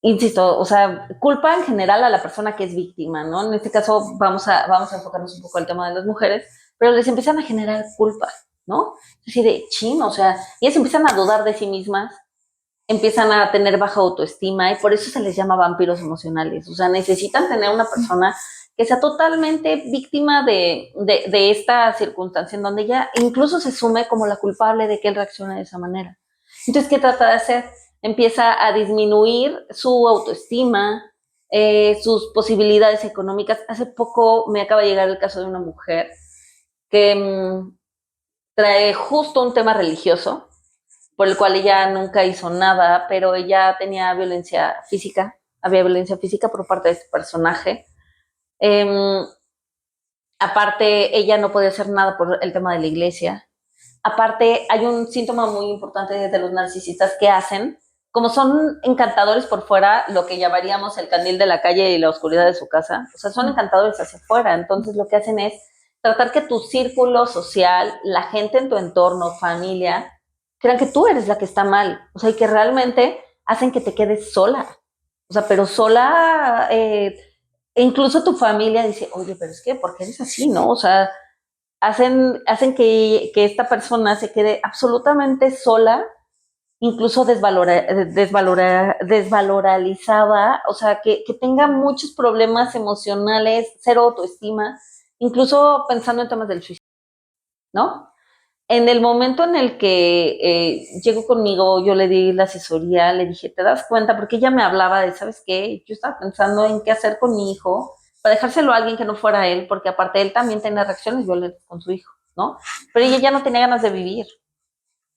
Insisto, o sea, culpa en general a la persona que es víctima, ¿no? En este caso vamos a enfocarnos un poco al tema de las mujeres, pero les empiezan a generar culpa, ¿no? Es decir, de chin, o sea, ellas empiezan a dudar de sí mismas, empiezan a tener baja autoestima y por eso se les llama vampiros emocionales. O sea, necesitan tener una persona que sea totalmente víctima de esta circunstancia en donde ella incluso se sume como la culpable de que él reaccione de esa manera. Entonces, ¿qué trata de hacer? Empieza a disminuir su autoestima, sus posibilidades económicas. Hace poco me acaba de llegar el caso de una mujer que trae justo un tema religioso, por el cual ella nunca hizo nada, pero ella tenía violencia física, había violencia física por parte de este personaje. Aparte, ella no podía hacer nada por el tema de la iglesia. Aparte, hay un síntoma muy importante de los narcisistas que hacen, como son encantadores por fuera, lo que llamaríamos el candil de la calle y la oscuridad de su casa, o sea, son encantadores hacia afuera, entonces lo que hacen es tratar que tu círculo social, la gente en tu entorno, familia, crean que tú eres la que está mal, o sea, y que realmente hacen que te quedes sola, o sea, pero sola, e incluso tu familia dice, oye, pero es que, ¿por qué eres así, no? O sea, hacen que esta persona se quede absolutamente sola, incluso desvalorizada, o sea, que tenga muchos problemas emocionales, cero autoestima, incluso pensando en temas del suicidio, ¿no? En el momento en el que llegó conmigo, yo le di la asesoría, le dije, ¿te das cuenta? Porque ella me hablaba de, ¿sabes qué? Yo estaba pensando en qué hacer con mi hijo para dejárselo a alguien que no fuera él, porque aparte él también tenía reacciones violentas con su hijo, ¿no? Pero ella ya no tenía ganas de vivir.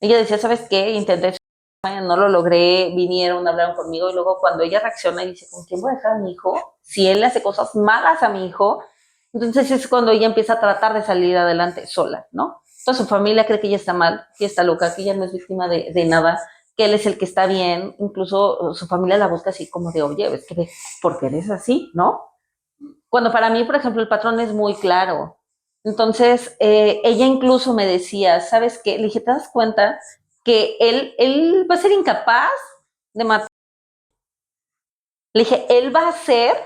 Ella decía, ¿sabes qué? Intenté, no lo logré, vinieron, hablaron conmigo y luego cuando ella reacciona y dice, ¿con quién voy a dejar a mi hijo? Si él le hace cosas malas a mi hijo, entonces es cuando ella empieza a tratar de salir adelante sola, ¿no? Toda su familia cree que ella está mal, que está loca, que ella no es víctima de nada, que él es el que está bien, incluso su familia la busca así como de, oye, es que, ¿por qué eres así, no? Cuando para mí, por ejemplo, el patrón es muy claro. Entonces, ella incluso me decía, ¿sabes qué? Le dije, ¿te das cuenta que él va a ser incapaz de matar? Le dije, él va a hacer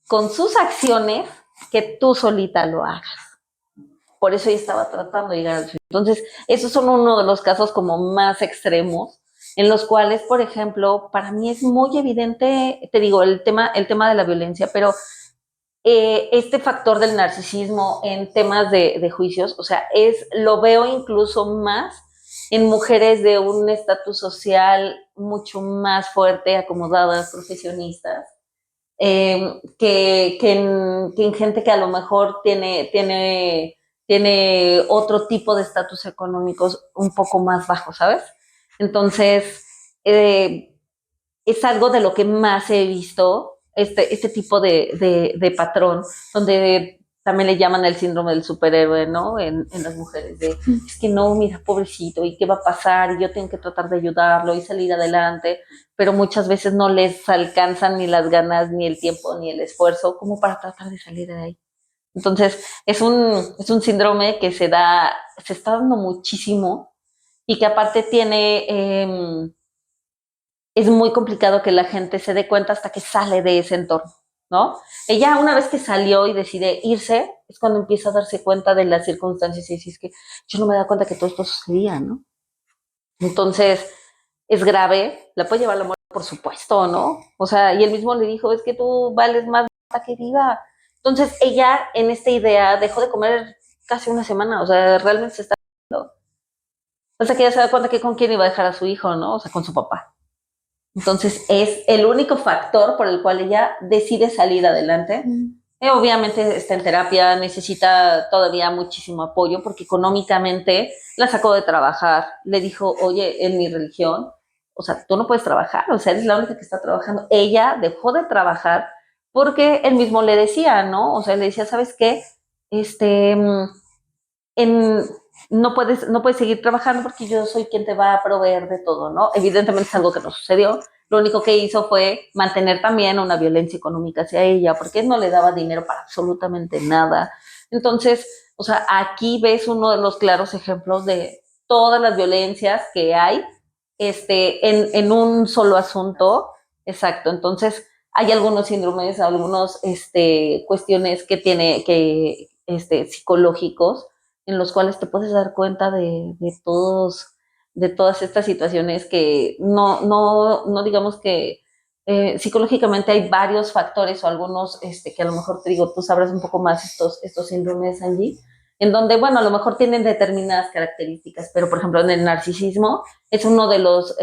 con sus acciones que tú solita lo hagas. Por eso ella estaba tratando de llegar al suicidio. Entonces, esos son uno de los casos como más extremos, en los cuales, por ejemplo, para mí es muy evidente, te digo, el tema de la violencia, pero este factor del narcisismo en temas de juicios, o sea, lo veo incluso más en mujeres de un estatus social mucho más fuerte, acomodadas, profesionistas, que en gente que a lo mejor tiene otro tipo de estatus económicos un poco más bajo, ¿sabes? Entonces, es algo de lo que más he visto, este tipo de patrón, donde también le llaman el síndrome del superhéroe, ¿no? En las mujeres, es que no, mira, pobrecito, ¿y qué va a pasar? Y yo tengo que tratar de ayudarlo y salir adelante, pero muchas veces no les alcanzan ni las ganas, ni el tiempo, ni el esfuerzo como para tratar de salir de ahí. Entonces, es un síndrome que se está dando muchísimo y que aparte es muy complicado que la gente se dé cuenta hasta que sale de ese entorno, ¿no? Ella una vez que salió y decide irse, es cuando empieza a darse cuenta de las circunstancias y dice, es que yo no me da cuenta que todo esto sucedía, ¿no? Entonces, es grave, la puede llevar a la muerte, por supuesto, ¿no? O sea, y él mismo le dijo, es que tú vales más que viva. Entonces ella en esta idea dejó de comer casi una semana, o sea, realmente se está... O sea, que ella se da cuenta que con quién iba a dejar a su hijo, ¿no? O sea, con su papá. Entonces es el único factor por el cual ella decide salir adelante. Obviamente está en terapia, necesita todavía muchísimo apoyo porque económicamente la sacó de trabajar. Le dijo, oye, en mi religión, o sea, tú no puedes trabajar, o sea, eres la única que está trabajando. Ella dejó de trabajar porque él mismo le decía, ¿no? O sea, le decía, ¿sabes qué? Este, en, no puedes seguir trabajando porque yo soy quien te va a proveer de todo, ¿no? Evidentemente es algo que no sucedió. Lo único que hizo fue mantener también una violencia económica hacia ella, porque él no le daba dinero para absolutamente nada. Entonces, o sea, aquí ves uno de los claros ejemplos de todas las violencias que hay en un solo asunto. Exacto. Entonces, hay algunos síndromes, algunos cuestiones que tiene que psicológicos en los cuales te puedes dar cuenta de todas estas situaciones que no digamos que psicológicamente hay varios factores o algunos que a lo mejor te digo, tú sabrás un poco más estos síndromes, Angie, en donde, bueno, a lo mejor tienen determinadas características, pero por ejemplo en el narcisismo es uno de los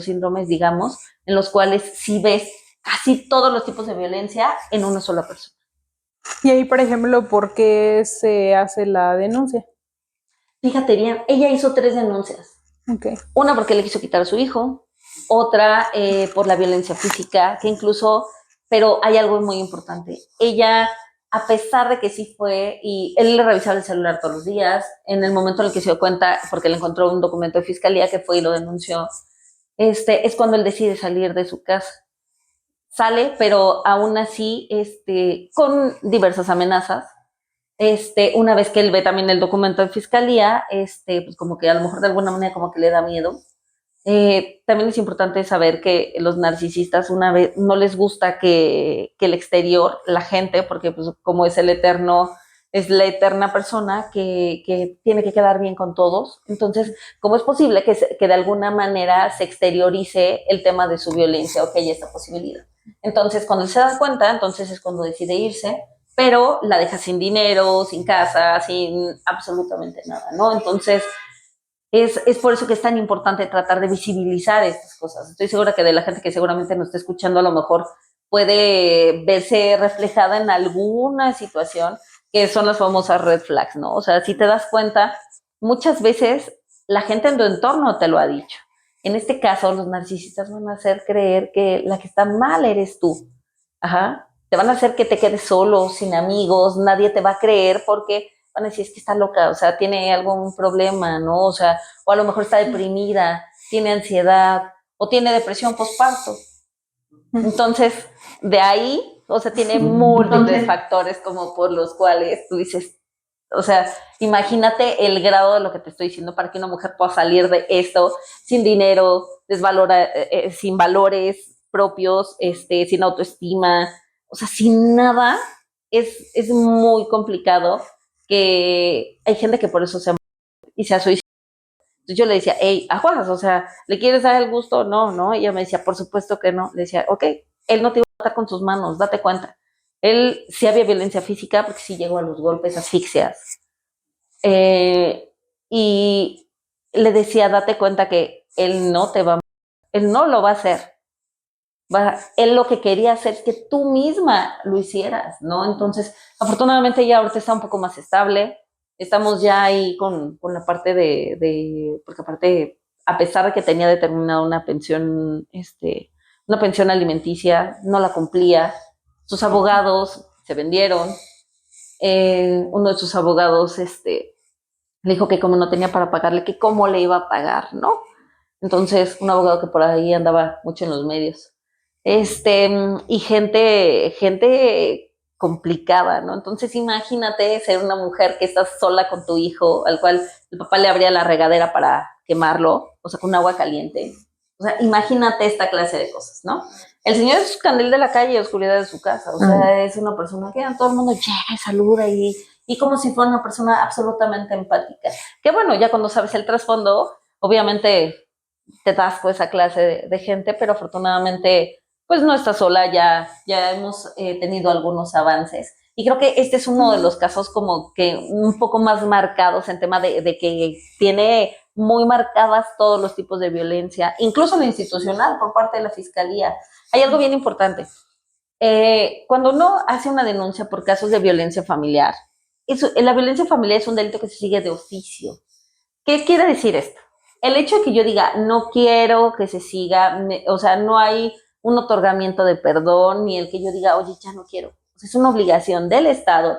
síndromes, digamos, en los cuales sí ves casi todos los tipos de violencia en una sola persona. Y ahí, por ejemplo, ¿por qué se hace la denuncia? Fíjate bien, ella hizo 3 denuncias. Okay. Una porque le quiso quitar a su hijo, otra por la violencia física, que incluso, pero hay algo muy importante. Ella, a pesar de que sí fue, y él le revisaba el celular todos los días, en el momento en el que se dio cuenta, porque le encontró un documento de fiscalía que fue y lo denunció, es cuando él decide salir de su casa. Sale, pero aún así, con diversas amenazas. Una vez que él ve también el documento de fiscalía, pues como que a lo mejor de alguna manera como que le da miedo. También es importante saber que los narcisistas una vez no les gusta que el exterior, la gente, porque pues como es es la eterna persona que tiene que quedar bien con todos. Entonces, ¿cómo es posible que de alguna manera se exteriorice el tema de su violencia o que haya esta posibilidad? Entonces, cuando él se da cuenta, entonces es cuando decide irse, pero la deja sin dinero, sin casa, sin absolutamente nada, ¿no? Entonces, es por eso que es tan importante tratar de visibilizar estas cosas. Estoy segura que de la gente que seguramente nos está escuchando a lo mejor puede verse reflejada en alguna situación que son las famosas red flags, ¿no? O sea, si te das cuenta, muchas veces la gente en tu entorno te lo ha dicho. En este caso, los narcisistas van a hacer creer que la que está mal eres tú. Ajá. Te van a hacer que te quedes solo, sin amigos, nadie te va a creer porque van a decir, es que está loca, o sea, tiene algún problema, ¿no? O sea, o a lo mejor está deprimida, tiene ansiedad o tiene depresión postparto. Entonces, de ahí, o sea, tiene múltiples factores como por los cuales tú dices, o sea, imagínate el grado de lo que te estoy diciendo para que una mujer pueda salir de esto sin dinero, sin valores propios, sin autoestima, o sea, sin nada, es muy complicado que hay gente que por eso y se ha suicidado. Entonces yo le decía, hey, aguas, o sea, ¿le quieres dar el gusto? No, no. Y ella me decía, por supuesto que no. Le decía, ok, él no te iba a matar con sus manos, date cuenta. Él sí había violencia física porque sí llegó a los golpes, asfixias. Y le decía, date cuenta que él no te va a matar, él no lo va a hacer. Él lo que quería hacer es que tú misma lo hicieras, ¿no? Entonces, afortunadamente ella ahorita está un poco más estable, estamos ya ahí con la parte porque aparte, a pesar de que tenía determinada una pensión alimenticia, no la cumplía, sus abogados se vendieron, uno de sus abogados, le dijo que como no tenía para pagarle, que cómo le iba a pagar, ¿no? Entonces, un abogado que por ahí andaba mucho en los medios. Y gente complicada, ¿no? Entonces, imagínate ser una mujer que estás sola con tu hijo, al cual el papá le abría la regadera para quemarlo, o sea, con agua caliente. O sea, imagínate esta clase de cosas, ¿no? El señor es candil de la calle y oscuridad de su casa, o sea, es una persona que a todo el mundo llega y saluda y como si fuera una persona absolutamente empática. Que bueno, ya cuando sabes el trasfondo, obviamente te das con esa clase de gente, pero afortunadamente pues no estás sola, ya hemos tenido algunos avances. Y creo que este es uno de los casos como que un poco más marcados en tema de que tiene muy marcadas todos los tipos de violencia, incluso la institucional por parte de la Fiscalía. Hay algo bien importante. Cuando uno hace una denuncia por casos de violencia familiar, la violencia familiar es un delito que se sigue de oficio. ¿Qué quiere decir esto? El hecho de que yo diga, no quiero que se siga, o sea, no hay un otorgamiento de perdón, ni el que yo diga, oye, ya no quiero. O sea, es una obligación del Estado,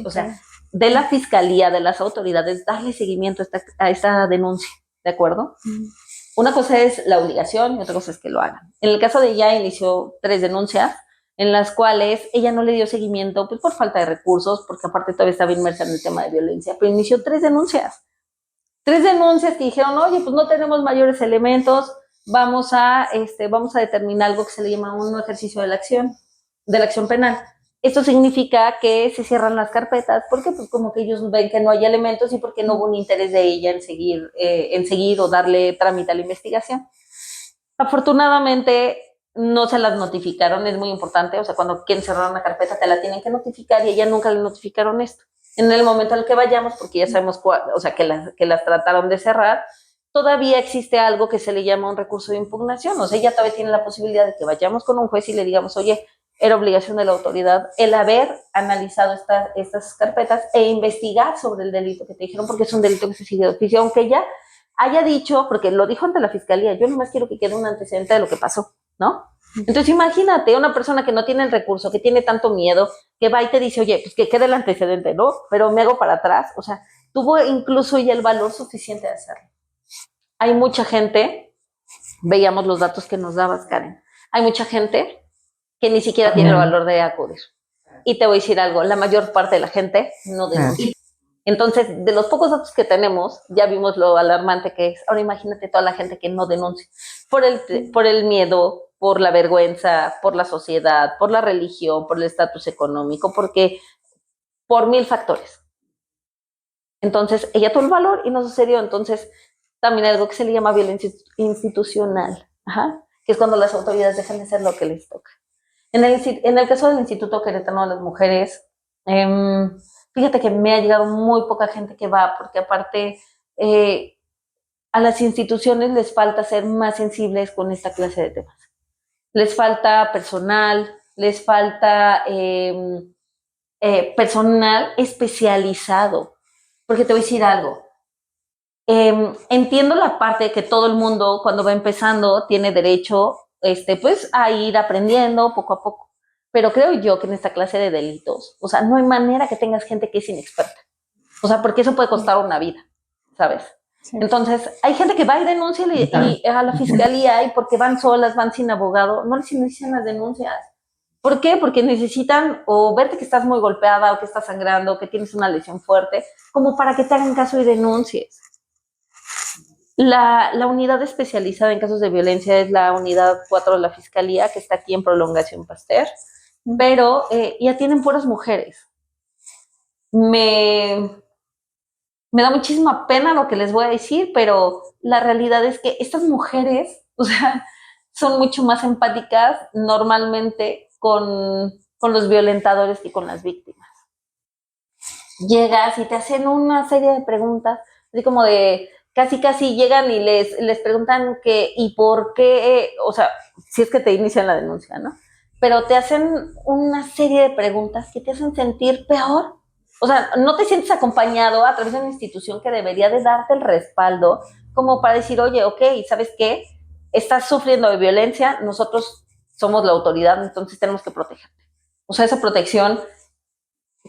o sea, de la Fiscalía, de las autoridades, darle seguimiento a esta denuncia, ¿de acuerdo? Una cosa es la obligación y otra cosa es que lo hagan. En el caso de ella, inició 3 denuncias, en las cuales ella no le dio seguimiento, pues por falta de recursos, porque aparte todavía estaba inmersa en el tema de violencia, pero inició 3 denuncias. 3 denuncias que dijeron, oye, pues no tenemos mayores elementos, vamos a determinar algo que se le llama un ejercicio de la acción penal. Esto significa que se cierran las carpetas, porque pues como que ellos ven que no hay elementos y porque no hubo un interés de ella en seguir o darle trámite a la investigación. Afortunadamente no se las notificaron, es muy importante, o sea, cuando quieren cerrar una carpeta te la tienen que notificar y a ella nunca le notificaron esto. En el momento en el que vayamos, porque ya sabemos o sea, que las trataron de cerrar, todavía existe algo que se le llama un recurso de impugnación. O sea, ella todavía tiene la posibilidad de que vayamos con un juez y le digamos, oye, era obligación de la autoridad el haber analizado estas carpetas e investigar sobre el delito que te dijeron, porque es un delito que se sigue de oficio, aunque ella haya dicho, porque lo dijo ante la Fiscalía, yo nomás quiero que quede un antecedente de lo que pasó, ¿no? Entonces imagínate una persona que no tiene el recurso, que tiene tanto miedo, que va y te dice, oye, pues que quede el antecedente, ¿no? Pero me hago para atrás, o sea, tuvo incluso ya el valor suficiente de hacerlo. Hay mucha gente, veíamos los datos que nos dabas, Karen, hay mucha gente que ni siquiera tiene el valor de acudir. Y te voy a decir algo, la mayor parte de la gente no denuncia. Entonces, de los pocos datos que tenemos, ya vimos lo alarmante que es. Ahora imagínate toda la gente que no denuncia por el miedo, por la vergüenza, por la sociedad, por la religión, por el estatus económico, por 1000 factores. Entonces, ella tuvo el valor y no sucedió. Entonces, también hay algo que se le llama violencia institucional, que es cuando las autoridades dejan de hacer lo que les toca. En el caso del Instituto Queretano de las Mujeres, fíjate que me ha llegado muy poca gente que va, porque aparte a las instituciones les falta ser más sensibles con esta clase de temas. Les falta personal, les falta personal especializado. Porque te voy a decir algo. Entiendo la parte de que todo el mundo cuando va empezando tiene derecho pues a ir aprendiendo poco a poco. Pero creo yo que en esta clase de delitos, o sea, no hay manera que tengas gente que es inexperta. O sea, porque eso puede costar una vida, ¿sabes? Sí. Entonces, hay gente que va y denuncia y a la fiscalía y porque van solas, van sin abogado, no les inician las denuncias. ¿Por qué? Porque necesitan o verte que estás muy golpeada o que estás sangrando o que tienes una lesión fuerte, como para que te hagan caso y denuncies. La unidad especializada en casos de violencia es la unidad 4 de la Fiscalía, que está aquí en Prolongación Pasteur, pero ya tienen puras mujeres. Me da muchísima pena lo que les voy a decir, pero la realidad es que estas mujeres, o sea, son mucho más empáticas normalmente con los violentadores que con las víctimas. Llegas y te hacen una serie de preguntas, así como de casi llegan y les preguntan qué y por qué, o sea, si es que te inician la denuncia, ¿no? Pero te hacen una serie de preguntas que te hacen sentir peor. O sea, no te sientes acompañado a través de una institución que debería de darte el respaldo como para decir, oye, ok, ¿sabes qué? Estás sufriendo de violencia, nosotros somos la autoridad, entonces tenemos que protegerte. O sea, esa protección,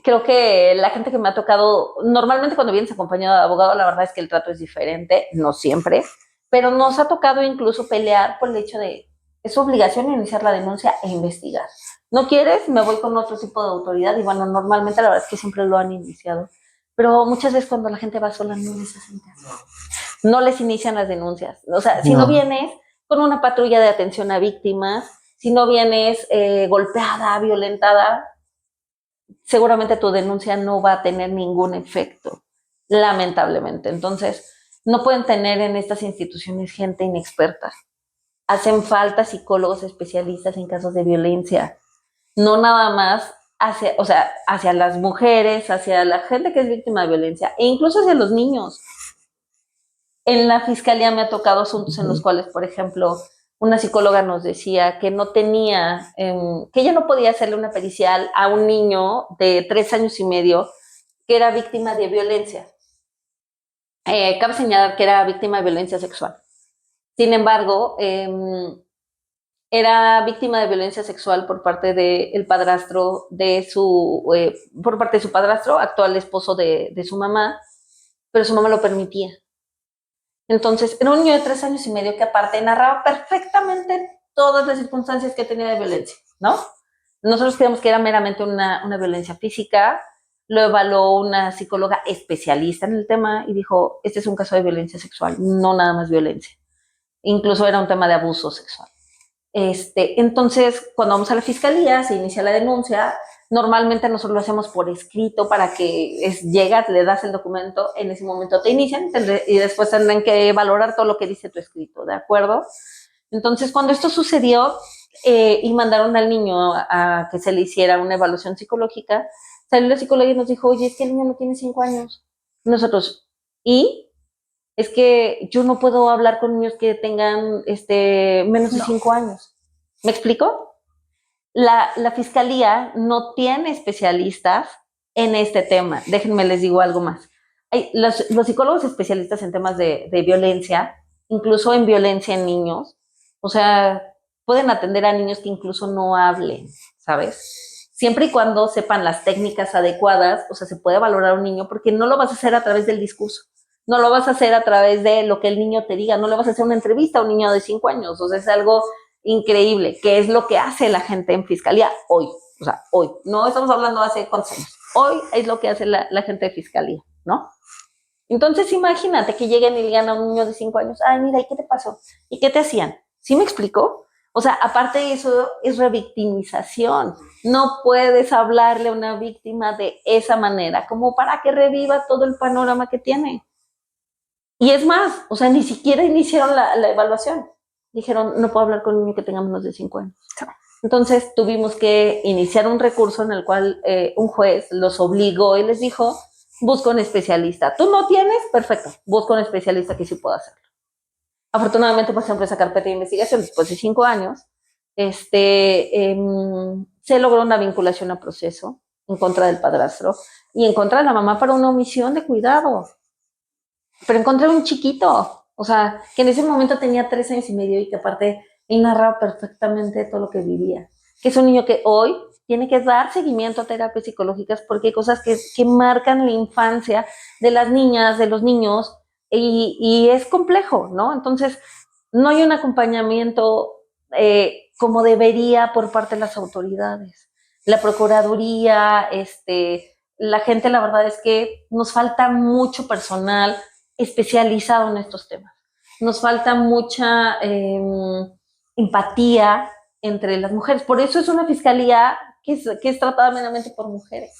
creo que la gente que me ha tocado, normalmente cuando vienes acompañado de abogado, la verdad es que el trato es diferente, no siempre, pero nos ha tocado incluso pelear por el hecho de, es su obligación iniciar la denuncia e investigar. ¿No quieres? Me voy con otro tipo de autoridad y bueno, normalmente la verdad es que siempre lo han iniciado, pero muchas veces cuando la gente va sola no les hacen caso. No les inician las denuncias. O sea, si no vienes con una patrulla de atención a víctimas, si no vienes golpeada, violentada, seguramente tu denuncia no va a tener ningún efecto, lamentablemente. Entonces, No pueden tener en estas instituciones gente inexperta. Hacen falta psicólogos especialistas en casos de violencia. No nada más hacia las mujeres, hacia la gente que es víctima de violencia, e incluso hacia los niños. En la fiscalía me ha tocado asuntos en los cuales, por ejemplo, una psicóloga nos decía que no tenía, que ella no podía hacerle una pericial a un niño de 3 años y medio que era víctima de violencia. Cabe señalar que era víctima de violencia sexual. Sin embargo, era víctima de violencia sexual por parte del padrastro por parte de su padrastro, actual esposo de su mamá, pero su mamá lo permitía. Entonces, era un niño de 3 años y medio que aparte narraba perfectamente todas las circunstancias que tenía de violencia, ¿no? Nosotros creíamos que era meramente una violencia física, lo evaluó una psicóloga especialista en el tema y dijo, este es un caso de violencia sexual, no nada más violencia. Incluso era un tema de abuso sexual. Entonces, cuando vamos a la fiscalía, se inicia la denuncia. Normalmente nosotros lo hacemos por escrito para que llegas, le das el documento, en ese momento te inician y después tendrán que valorar todo lo que dice tu escrito, ¿de acuerdo? Entonces, cuando esto sucedió y mandaron al niño a que se le hiciera una evaluación psicológica, salió la psicóloga y nos dijo, oye, es que el niño no tiene 5 años. Nosotros, ¿y? Es que yo no puedo hablar con niños que tengan menos de 5 años. ¿Me explico? La fiscalía no tiene especialistas en este tema. Déjenme les digo algo más. Los psicólogos especialistas en temas de violencia, incluso en violencia en niños, o sea, pueden atender a niños que incluso no hablen, ¿sabes? Siempre y cuando sepan las técnicas adecuadas, o sea, se puede valorar a un niño porque no lo vas a hacer a través del discurso. No lo vas a hacer a través de lo que el niño te diga, no le vas a hacer una entrevista a un niño de 5 años, o sea, es algo increíble, que es lo que hace la gente en fiscalía hoy, o sea, hoy, no estamos hablando hace cuántos años, hoy es lo que hace la gente de fiscalía, ¿no? Entonces imagínate que lleguen y le digan a un niño de 5 años, ay, mira, ¿y qué te pasó? ¿Y qué te hacían? ¿Sí me explico? O sea, aparte de eso, es revictimización. No puedes hablarle a una víctima de esa manera, como para que reviva todo el panorama que tiene. Y es más, o sea, ni siquiera iniciaron la evaluación. Dijeron, no puedo hablar con un niño que tenga menos de 5 años. Entonces tuvimos que iniciar un recurso en el cual un juez los obligó y les dijo, busca un especialista. ¿Tú no tienes? Perfecto, busca un especialista que sí pueda hacerlo. Afortunadamente, por ejemplo, esa carpeta de investigación, después de 5 años, se logró una vinculación a proceso en contra del padrastro y en contra de la mamá para una omisión de cuidado. Pero encontré un chiquito, o sea, que en ese momento tenía 3 años y medio y que aparte él narraba perfectamente todo lo que vivía. Que es un niño que hoy tiene que dar seguimiento a terapias psicológicas porque hay cosas que marcan la infancia de las niñas, de los niños, y es complejo, ¿no? Entonces, no hay un acompañamiento como debería por parte de las autoridades. La Procuraduría, la gente, la verdad es que nos falta mucho personal especializado en estos temas. Nos falta mucha empatía entre las mujeres. Por eso es una fiscalía que es tratada meramente por mujeres.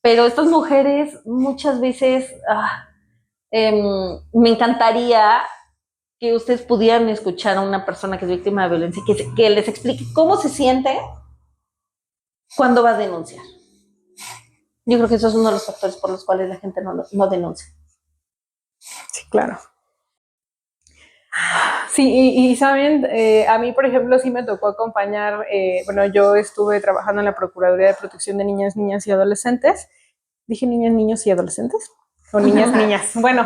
Pero estas mujeres muchas veces me encantaría que ustedes pudieran escuchar a una persona que es víctima de violencia, que les explique cómo se siente cuando va a denunciar. Yo creo que eso es uno de los factores por los cuales la gente no denuncia. Sí, claro. Sí, y saben, a mí, por ejemplo, sí me tocó acompañar, bueno, yo estuve trabajando en la Procuraduría de Protección de Niñas, Niñas y Adolescentes. ¿Dije niñas, niños y adolescentes? ¿O niñas, niñas? Bueno,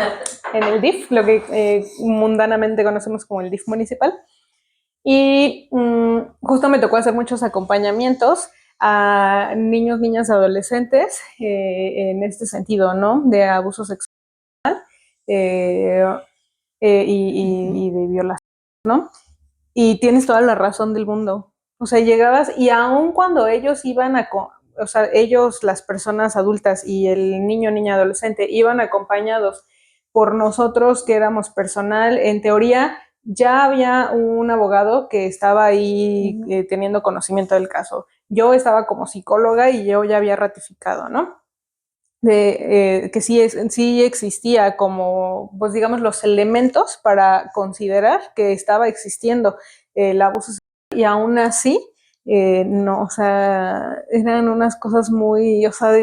en el DIF, lo que mundanamente conocemos como el DIF municipal. Y justo me tocó hacer muchos acompañamientos a niños, niñas, adolescentes en este sentido, ¿no? De abuso sexual y de violación, ¿no? Y tienes toda la razón del mundo. O sea, llegabas y aun cuando ellos iban o sea, ellos, las personas adultas y el niño, niña, adolescente, iban acompañados por nosotros que éramos personal, en teoría ya había un abogado que estaba ahí teniendo conocimiento del caso. Yo estaba como psicóloga y yo ya había ratificado, ¿no? de que sí existía como, pues digamos, los elementos para considerar que estaba existiendo el abuso sexual, y aún así, no, o sea, eran unas cosas muy, o sea,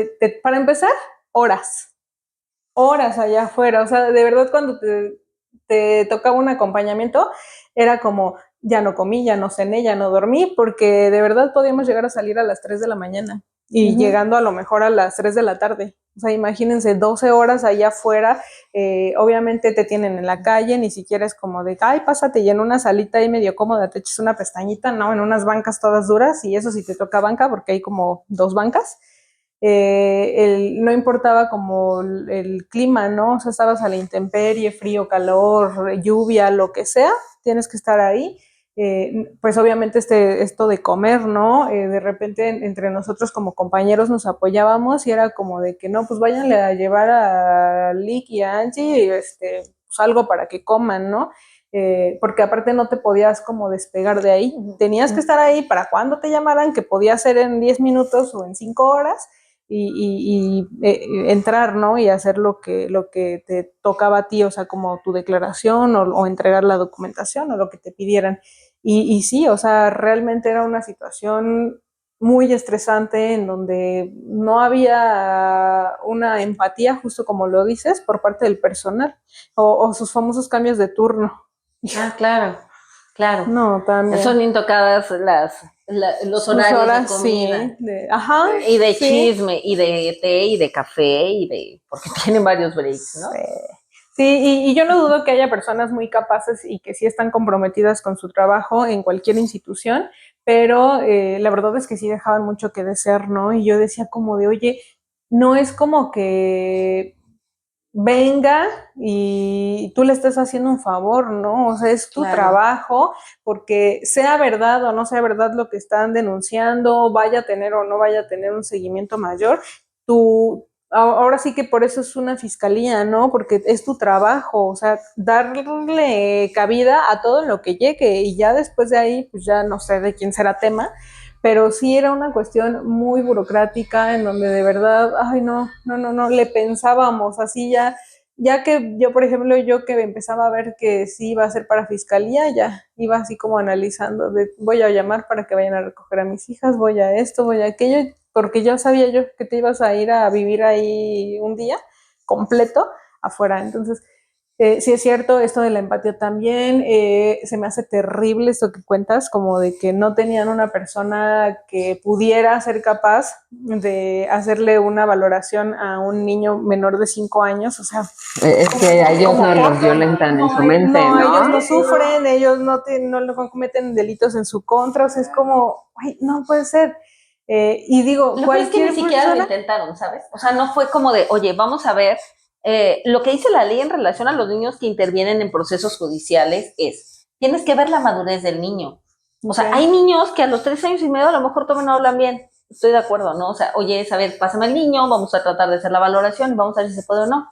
para empezar, horas allá afuera, o sea, de verdad cuando te tocaba un acompañamiento, era como, ya no comí, ya no cené, ya no dormí, porque de verdad podíamos llegar a salir a las 3 de la mañana y llegando a lo mejor a las 3 de la tarde. O sea, imagínense 12 horas allá afuera, obviamente te tienen en la calle, ni siquiera es como de, ay, pásate, y en una salita ahí medio cómoda te eches una pestañita, no, en unas bancas todas duras, y eso sí te toca banca, porque hay como 2 bancas. No importaba como el clima, ¿no? O sea, estabas a la intemperie, frío, calor, lluvia, lo que sea, tienes que estar ahí. Pues obviamente esto de comer, ¿no? De repente entre nosotros como compañeros nos apoyábamos y era como de que no, pues váyanle a llevar a Lick y a Angie pues algo para que coman, ¿no? Porque aparte no te podías como despegar de ahí, tenías que estar ahí para cuando te llamaran, que podía ser en 10 minutos o en 5 horas, entrar, ¿no? Y hacer lo que te tocaba a ti, o sea, como tu declaración o entregar la documentación o lo que te pidieran. Y sí, o sea, realmente era una situación muy estresante en donde no había una empatía, justo como lo dices, por parte del personal o sus famosos cambios de turno. Ah, claro, claro. No, también. Son intocadas los horarios horas, de comida. Sí, ajá. Y de Sí. chisme, y de té, y de café, porque tienen varios breaks, ¿no? Sí, y yo no dudo que haya personas muy capaces y que sí están comprometidas con su trabajo en cualquier institución, pero la verdad es que sí dejaban mucho que desear, ¿no? Y yo decía como de, oye, no es como que venga y tú le estés haciendo un favor, ¿no? O sea, es tu trabajo, porque sea verdad o no sea verdad lo que están denunciando, vaya a tener o no vaya a tener un seguimiento mayor, ahora sí que por eso es una fiscalía, ¿no? Porque es tu trabajo, o sea, darle cabida a todo lo que llegue y ya después de ahí, pues ya no sé de quién será tema, pero sí era una cuestión muy burocrática en donde de verdad, ay, no, le pensábamos así ya que yo, por ejemplo, yo que empezaba a ver que sí iba a ser para fiscalía, ya iba así como analizando, voy a llamar para que vayan a recoger a mis hijas, voy a esto, voy a aquello, porque ya sabía yo que te ibas a ir a vivir ahí un día completo afuera, entonces sí es cierto, esto de la empatía también, se me hace terrible esto que cuentas, como de que no tenían una persona que pudiera ser capaz de hacerle una valoración a un niño menor de 5 años, o sea... Es que a ellos no los violentan en su mente, ¿no? Ellos no sufren, ellos no cometen delitos en su contra, o sea, es como, ay, no puede ser. Y digo, lo que es que ni siquiera lo intentaron, ¿sabes? O sea, no fue como de, oye, vamos a ver. Lo que dice la ley en relación a los niños que intervienen en procesos judiciales es, tienes que ver la madurez del niño. O sea, hay niños que a los 3 años y medio a lo mejor todavía no hablan bien. Estoy de acuerdo, ¿no? O sea, oye, a ver, pásame el niño, vamos a tratar de hacer la valoración y vamos a ver si se puede o no.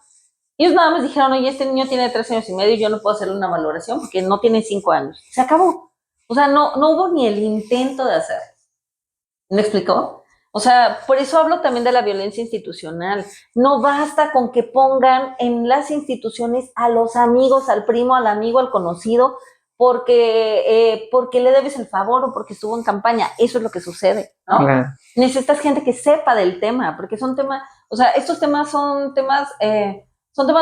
Ellos nada más dijeron, oye, este niño tiene 3 años y medio y yo no puedo hacerle una valoración porque no tiene 5 años. Se acabó. O sea, no hubo ni el intento de hacer. ¿Me explicó? O sea, por eso hablo también de la violencia institucional. No basta con que pongan en las instituciones a los amigos, al primo, al amigo, al conocido, porque le debes el favor o porque estuvo en campaña. Eso es lo que sucede, ¿no? Claro. Necesitas gente que sepa del tema, porque son temas, o sea, estos temas son temas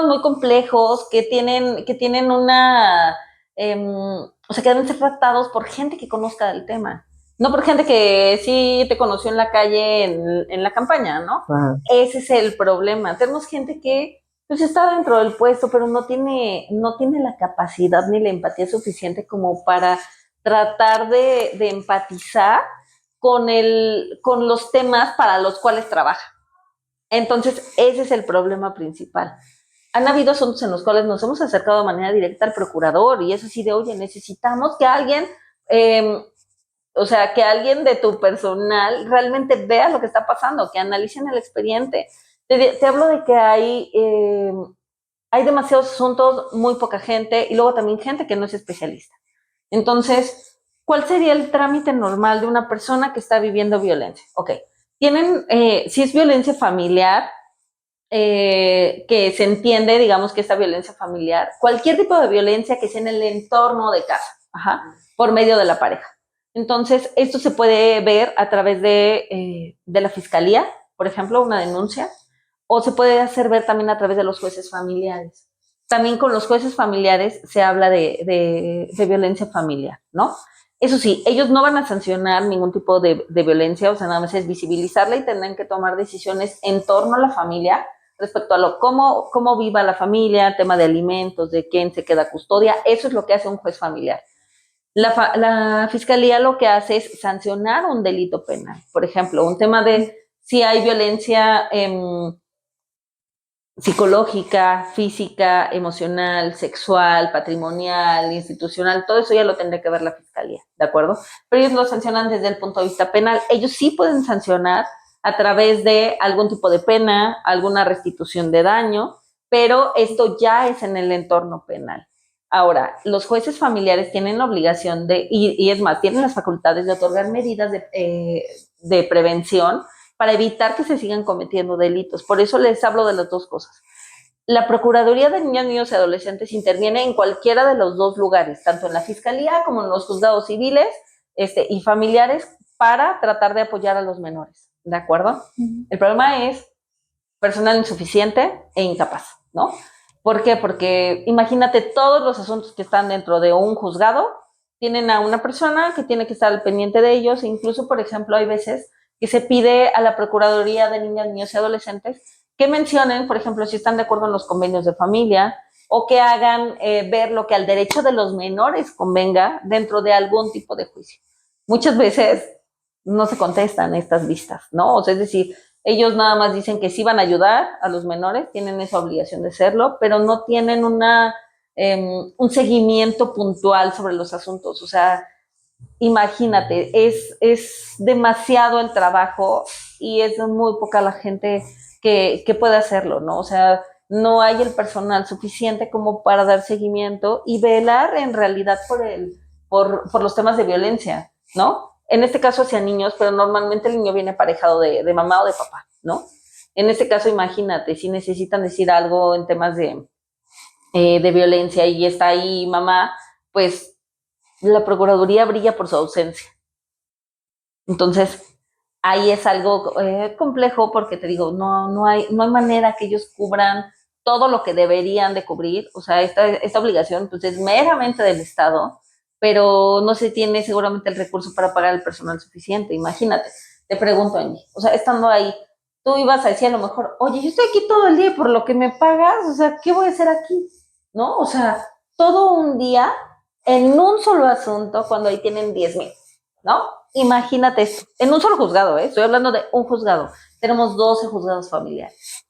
muy complejos que tienen una, o sea, que deben ser tratados por gente que conozca del tema. No por gente que sí te conoció en la calle en la campaña, ¿no? Ajá. Ese es el problema. Tenemos gente que pues está dentro del puesto, pero no tiene la capacidad ni la empatía suficiente como para tratar de empatizar con los temas para los cuales trabaja. Entonces, ese es el problema principal. Han habido asuntos en los cuales nos hemos acercado de manera directa al procurador y es así de, oye, necesitamos que alguien... o sea, que alguien de tu personal realmente vea lo que está pasando, que analicen el expediente. Te hablo de que hay demasiados asuntos, muy poca gente, y luego también gente que no es especialista. Entonces, ¿cuál sería el trámite normal de una persona que está viviendo violencia? Ok, si es violencia familiar, que se entiende, digamos, que esta violencia familiar, cualquier tipo de violencia que sea en el entorno de casa, por medio de la pareja. Entonces, esto se puede ver a través de la fiscalía, por ejemplo, una denuncia, o se puede hacer ver también a través de los jueces familiares. También con los jueces familiares se habla de violencia familiar, ¿no? Eso sí, ellos no van a sancionar ningún tipo de violencia, o sea, nada más es visibilizarla y tendrán que tomar decisiones en torno a la familia respecto a cómo viva la familia, tema de alimentos, de quién se queda custodia. Eso es lo que hace un juez familiar. La fiscalía lo que hace es sancionar un delito penal. Por ejemplo, un tema de si hay violencia psicológica, física, emocional, sexual, patrimonial, institucional, todo eso ya lo tendría que ver la fiscalía, ¿de acuerdo? Pero ellos lo sancionan desde el punto de vista penal. Ellos sí pueden sancionar a través de algún tipo de pena, alguna restitución de daño, pero esto ya es en el entorno penal. Ahora, los jueces familiares tienen la obligación y es más, tienen las facultades de otorgar medidas de prevención para evitar que se sigan cometiendo delitos. Por eso les hablo de las dos cosas. La Procuraduría de Niñas, Niños y Adolescentes interviene en cualquiera de los dos lugares, tanto en la Fiscalía como en los juzgados civiles y familiares, para tratar de apoyar a los menores, ¿de acuerdo? El problema es personal insuficiente e incapaz, ¿no? ¿Por qué? Porque imagínate todos los asuntos que están dentro de un juzgado, tienen a una persona que tiene que estar al pendiente de ellos, e incluso, por ejemplo, hay veces que se pide a la Procuraduría de Niñas, Niños y Adolescentes que mencionen, por ejemplo, si están de acuerdo en los convenios de familia o que hagan ver lo que al derecho de los menores convenga dentro de algún tipo de juicio. Muchas veces no se contestan estas vistas, ¿no? O sea, es decir, ellos nada más dicen que sí van a ayudar a los menores, tienen esa obligación de serlo, pero no tienen un seguimiento puntual sobre los asuntos. O sea, imagínate, es demasiado el trabajo y es muy poca la gente que puede hacerlo, ¿no? O sea, no hay el personal suficiente como para dar seguimiento y velar en realidad por los temas de violencia, ¿no? En este caso hacia niños, pero normalmente el niño viene aparejado de mamá o de papá, ¿no? En este caso, imagínate, si necesitan decir algo en temas de violencia y está ahí mamá, pues la Procuraduría brilla por su ausencia. Entonces, ahí es algo complejo porque te digo, no hay manera que ellos cubran todo lo que deberían de cubrir. O sea, esta obligación pues, es meramente del Estado, pero no se tiene seguramente el recurso para pagar el personal suficiente. Imagínate, te pregunto, Angie, o sea, estando ahí, tú ibas a decir a lo mejor, oye, yo estoy aquí todo el día por lo que me pagas, o sea, ¿qué voy a hacer aquí? ¿No? O sea, todo un día en un solo asunto cuando ahí tienen 10,000, ¿no? Imagínate esto, en un solo juzgado, estoy hablando de un juzgado. Tenemos 12 juzgados familiares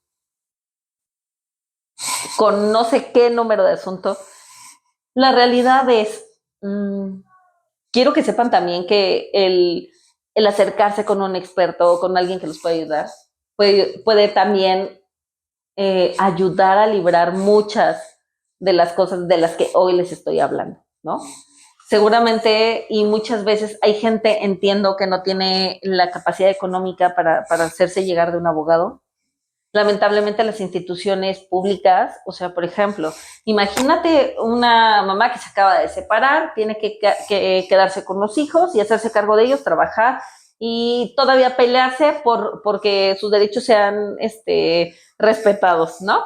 con no sé qué número de asuntos. La realidad es, quiero que sepan también que el acercarse con un experto o con alguien que los puede ayudar puede también ayudar a librar muchas de las cosas de las que hoy les estoy hablando, ¿no? Seguramente y muchas veces hay gente, entiendo, que no tiene la capacidad económica para hacerse llegar de un abogado. Lamentablemente las instituciones públicas, o sea, por ejemplo, imagínate una mamá que se acaba de separar, tiene que quedarse con los hijos y hacerse cargo de ellos, trabajar y todavía pelearse porque sus derechos sean respetados, ¿no?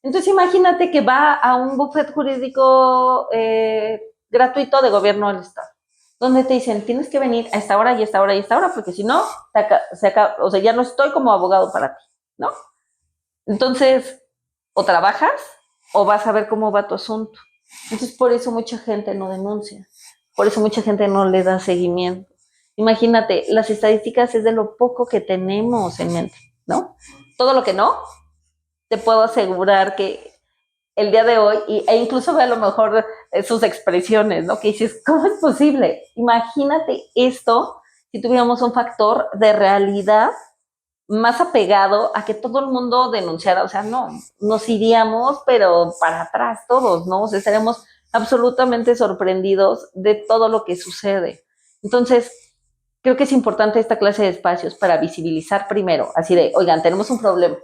Entonces imagínate que va a un bufete jurídico gratuito de gobierno del Estado, donde te dicen, tienes que venir a esta hora y esta hora y esta hora, porque si no, o sea, ya no estoy como abogado para ti, ¿no? Entonces, o trabajas o vas a ver cómo va tu asunto. Entonces, por eso mucha gente no denuncia, por eso mucha gente no le da seguimiento. Imagínate, las estadísticas es de lo poco que tenemos en mente, ¿no? Todo lo que no, te puedo asegurar que el día de hoy, e incluso ve a lo mejor sus expresiones, ¿no? Que dices, ¿cómo es posible? Imagínate esto si tuviéramos un factor de realidad más apegado a que todo el mundo denunciara. O sea, no, nos iríamos, pero para atrás todos, ¿no? O sea, estaríamos absolutamente sorprendidos de todo lo que sucede. Entonces, creo que es importante esta clase de espacios para visibilizar primero, así de, oigan, tenemos un problema,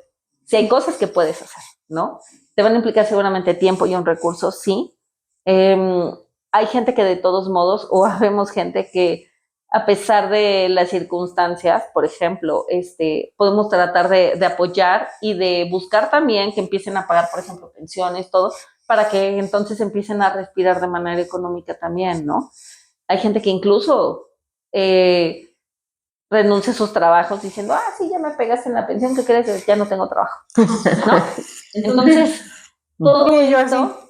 Si hay cosas que puedes hacer, ¿no? Te van a implicar seguramente tiempo y un recurso, sí. Hay gente que de todos modos, o habemos gente que a pesar de las circunstancias, por ejemplo, podemos tratar de apoyar y de buscar también que empiecen a pagar, por ejemplo, pensiones, todo, para que entonces empiecen a respirar de manera económica también, ¿no? Hay gente que incluso renuncia a sus trabajos diciendo, sí, ya me pegaste en la pensión, ¿qué crees? Ya no tengo trabajo, ¿no? Entonces, todo esto...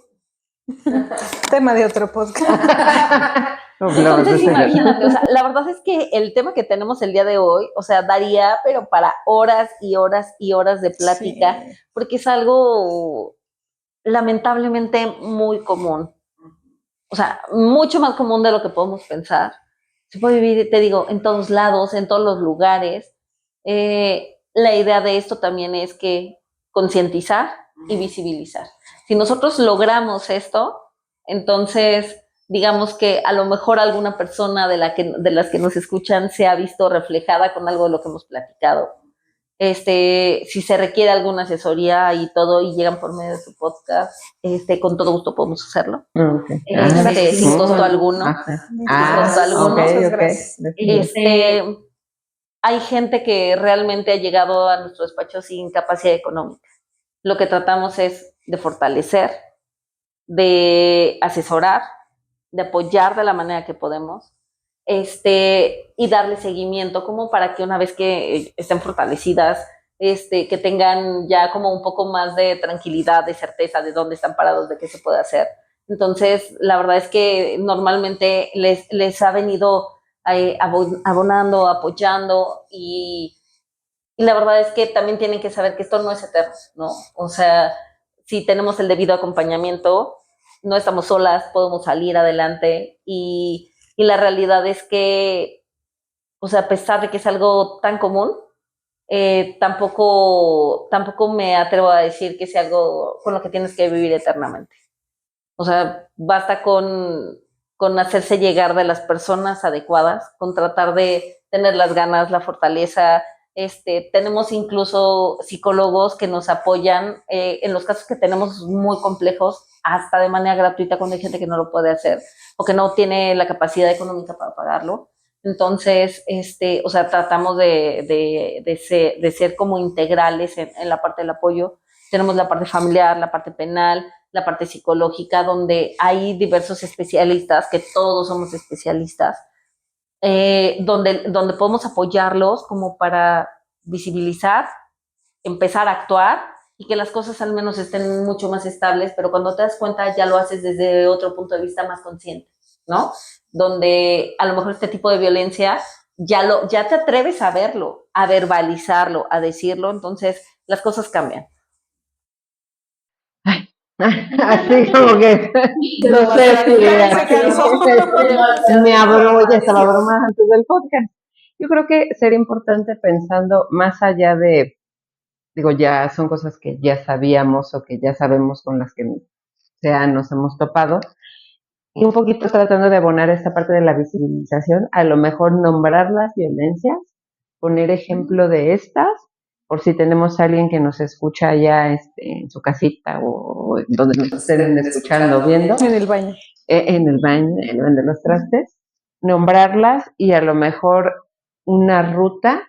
Tema de otro podcast. Entonces, imagínate, o sea, la verdad es que el tema que tenemos el día de hoy, o sea, daría, pero para horas y horas y horas de plática, sí, porque es algo lamentablemente muy común. O sea, mucho más común de lo que podemos pensar. Se puede vivir, te digo, en todos lados, en todos los lugares. La idea de esto también es que concientizar y visibilizar. Si nosotros logramos esto, entonces digamos que a lo mejor alguna persona de las que nos escuchan se ha visto reflejada con algo de lo que hemos platicado. Si se requiere alguna asesoría y todo y llegan por medio de su podcast, con todo gusto podemos hacerlo. Okay. Sin costo alguno. Sin costo alguno. Hay gente que realmente ha llegado a nuestro despacho sin capacidad económica. Lo que tratamos es de fortalecer, de asesorar, de apoyar de la manera que podemos, y darle seguimiento como para que una vez que estén fortalecidas, que tengan ya como un poco más de tranquilidad, de certeza de dónde están parados, de qué se puede hacer. Entonces, la verdad es que normalmente les ha venido abonando, apoyando y la verdad es que también tienen que saber que esto no es eterno, ¿no? O sea, si tenemos el debido acompañamiento, no estamos solas, podemos salir adelante y la realidad es que, o sea, a pesar de que es algo tan común, tampoco me atrevo a decir que sea algo con lo que tienes que vivir eternamente. O sea, basta con hacerse llegar de las personas adecuadas, con tratar de tener las ganas, la fortaleza. Tenemos incluso psicólogos que nos apoyan en los casos que tenemos muy complejos, hasta de manera gratuita cuando hay gente que no lo puede hacer o que no tiene la capacidad económica para pagarlo. Entonces, o sea, tratamos de ser como integrales en la parte del apoyo. Tenemos la parte familiar, la parte penal, la parte psicológica, donde hay diversos especialistas, que todos somos especialistas, donde podemos apoyarlos como para visibilizar, empezar a actuar y que las cosas al menos estén mucho más estables, pero cuando te das cuenta ya lo haces desde otro punto de vista más consciente, ¿no? Donde a lo mejor este tipo de violencia ya te atreves a verlo, a verbalizarlo, a decirlo, entonces las cosas cambian. Así como que no sé si me abro, ya estaba broma antes del podcast. Yo creo que sería importante pensando más allá de, digo, ya son cosas que ya sabíamos o que ya sabemos con las que nos hemos topado, y un poquito tratando de abonar esta parte de la visibilización, a lo mejor nombrar las violencias, poner ejemplo de estas, por si tenemos a alguien que nos escucha allá en su casita o donde nos estén escuchando o viendo. En el baño. En el baño de los trastes, nombrarlas y a lo mejor una ruta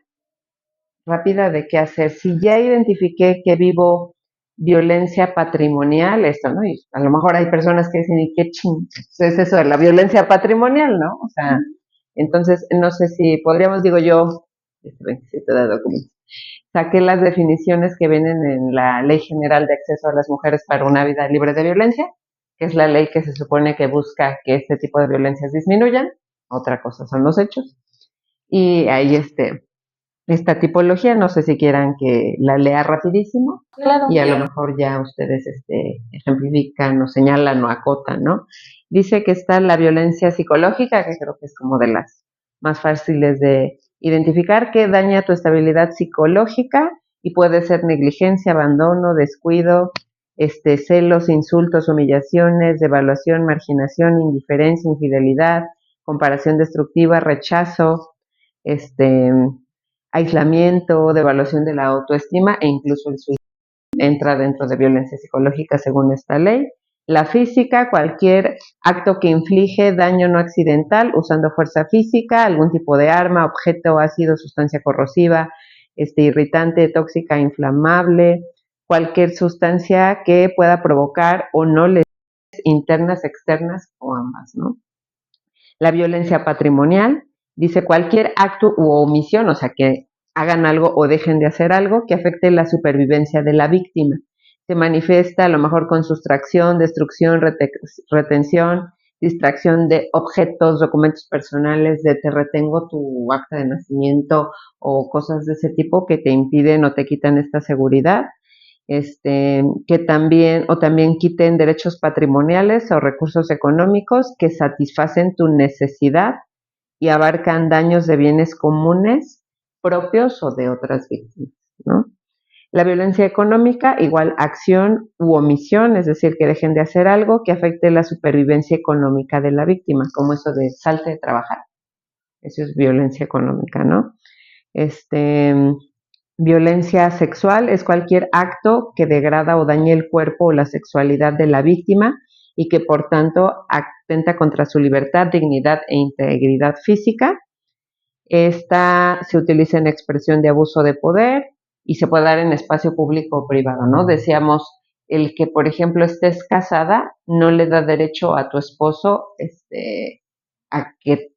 rápida de qué hacer. Si ya identifiqué que vivo violencia patrimonial, esto, ¿no? Y a lo mejor hay personas que dicen, ¿y qué ching? Es eso de la violencia patrimonial, ¿no? O sea, entonces, no sé si podríamos, digo yo, 27 de documentos, saqué las definiciones que vienen en la Ley General de Acceso a las Mujeres para una Vida Libre de Violencia, que es la ley que se supone que busca que este tipo de violencias disminuyan. Otra cosa son los hechos. Y ahí esta tipología, no sé si quieran que la lea rapidísimo, claro, y a lo mejor ya ustedes ejemplifican o señalan o acotan, ¿no? Dice que está la violencia psicológica, que creo que es como de las más fáciles de identificar, que daña tu estabilidad psicológica y puede ser negligencia, abandono, descuido, celos, insultos, humillaciones, devaluación, marginación, indiferencia, infidelidad, comparación destructiva, rechazo, aislamiento, devaluación de la autoestima e incluso el suicidio. entra dentro de violencia psicológica según esta ley. La física, cualquier acto que inflige daño no accidental usando fuerza física, algún tipo de arma, objeto, ácido, sustancia corrosiva, irritante, tóxica, inflamable, cualquier sustancia que pueda provocar o no lesiones internas, externas o ambas, ¿no? La violencia patrimonial dice cualquier acto u omisión, o sea, que hagan algo o dejen de hacer algo que afecte la supervivencia de la víctima. Se manifiesta a lo mejor con sustracción, destrucción, retención, distracción de objetos, documentos personales, de te retengo tu acta de nacimiento o cosas de ese tipo que te impiden o te quitan esta seguridad. Que también quiten derechos patrimoniales o recursos económicos que satisfacen tu necesidad y abarcan daños de bienes comunes propios o de otras víctimas, ¿no? La violencia económica, igual acción u omisión, es decir, que dejen de hacer algo que afecte la supervivencia económica de la víctima, como eso de salte de trabajar. Eso es violencia económica, ¿no? Violencia sexual es cualquier acto que degrada o dañe el cuerpo o la sexualidad de la víctima y que por tanto atenta contra su libertad, dignidad e integridad física. Esta se utiliza en expresión de abuso de poder y se puede dar en espacio público o privado, ¿no? Decíamos, el que, por ejemplo, estés casada no le da derecho a tu esposo a que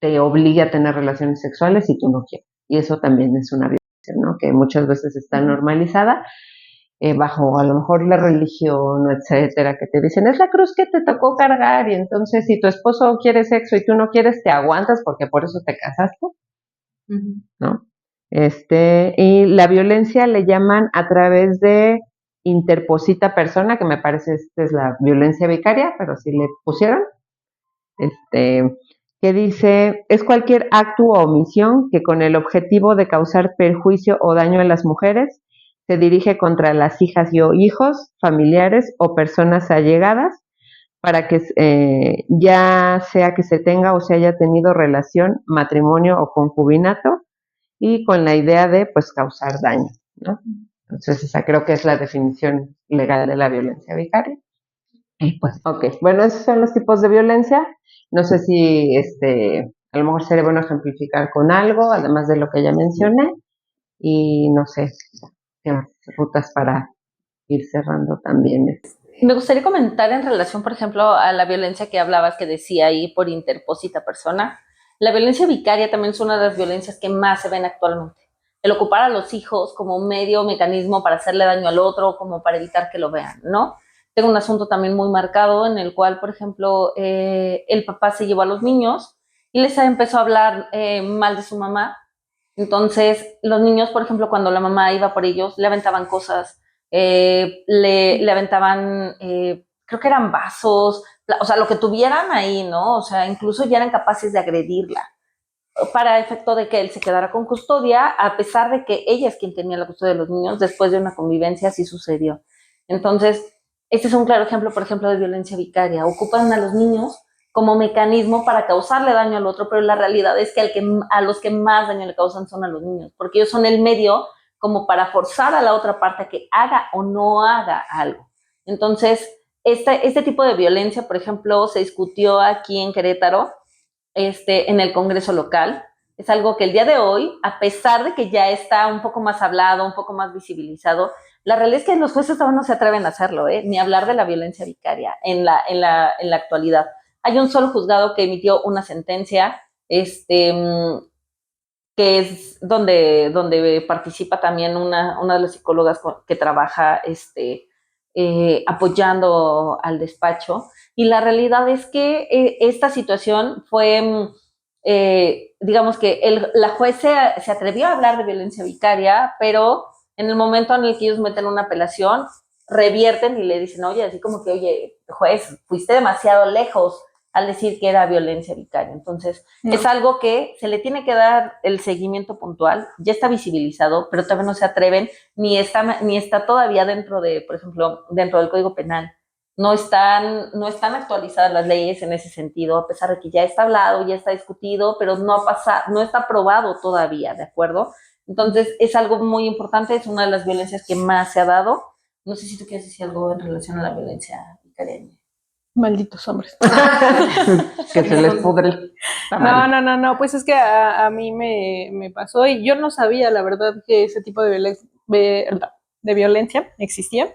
te obligue a tener relaciones sexuales si tú no quieres. Y eso también es una violencia, ¿no? Que muchas veces está normalizada bajo a lo mejor la religión, etcétera, que te dicen, es la cruz que te tocó cargar y entonces si tu esposo quiere sexo y tú no quieres, te aguantas porque por eso te casaste, ¿no? Y la violencia le llaman a través de interposita persona, que me parece esta es la violencia vicaria, pero sí le pusieron, que dice, es cualquier acto o omisión que con el objetivo de causar perjuicio o daño a las mujeres se dirige contra las hijas o hijos, familiares o personas allegadas para que ya sea que se tenga o se haya tenido relación, matrimonio o concubinato y con la idea de pues causar daño, ¿no? Entonces esa creo que es la definición legal de la violencia vicaria. Y pues, ok, bueno, esos son los tipos de violencia. No sé si a lo mejor sería bueno ejemplificar con algo, además de lo que ya mencioné, y no sé, qué más rutas para ir cerrando también. Me gustaría comentar en relación, por ejemplo, a la violencia que hablabas, que decía ahí por interpósita persona. La violencia vicaria también es una de las violencias que más se ven actualmente. El ocupar a los hijos como medio mecanismo para hacerle daño al otro, como para evitar que lo vean, ¿no? Tengo un asunto también muy marcado en el cual, por ejemplo, el papá se llevó a los niños y les empezó a hablar mal de su mamá. Entonces, los niños, por ejemplo, cuando la mamá iba por ellos, le aventaban cosas, le aventaban, creo que eran vasos, o sea, lo que tuvieran ahí, ¿no? O sea, incluso ya eran capaces de agredirla para efecto de que él se quedara con custodia, a pesar de que ella es quien tenía la custodia de los niños, después de una convivencia así sucedió. Entonces, este es un claro ejemplo, por ejemplo, de violencia vicaria. Ocupan a los niños como mecanismo para causarle daño al otro, pero la realidad es que, a los que más daño le causan son a los niños, porque ellos son el medio como para forzar a la otra parte a que haga o no haga algo. Entonces, este tipo de violencia, por ejemplo, se discutió aquí en Querétaro, en el Congreso local. Es algo que el día de hoy, a pesar de que ya está un poco más hablado, un poco más visibilizado, la realidad es que los jueces aún no se atreven a hacerlo, ni hablar de la violencia vicaria en la actualidad. Hay un solo juzgado que emitió una sentencia, que es donde participa también una de las psicólogas que trabaja apoyando al despacho. Y la realidad es que esta situación fue, digamos que la juez se atrevió a hablar de violencia vicaria, pero en el momento en el que ellos meten una apelación, revierten y le dicen, oye, así como que, oye, juez, fuiste demasiado lejos al decir que era violencia vicaria. Entonces, es algo que se le tiene que dar el seguimiento puntual, ya está visibilizado, pero todavía no se atreven, ni está todavía dentro de, por ejemplo, dentro del Código Penal. No están actualizadas las leyes en ese sentido, a pesar de que ya está hablado, ya está discutido, pero no está aprobado todavía, ¿de acuerdo? Entonces, es algo muy importante, es una de las violencias que más se ha dado. No sé si tú quieres decir algo en relación a la violencia, Karen. Malditos hombres. Que se les pudre el tamal. No, pues es que a mí me pasó y yo no sabía, la verdad, que ese tipo de violencia existía,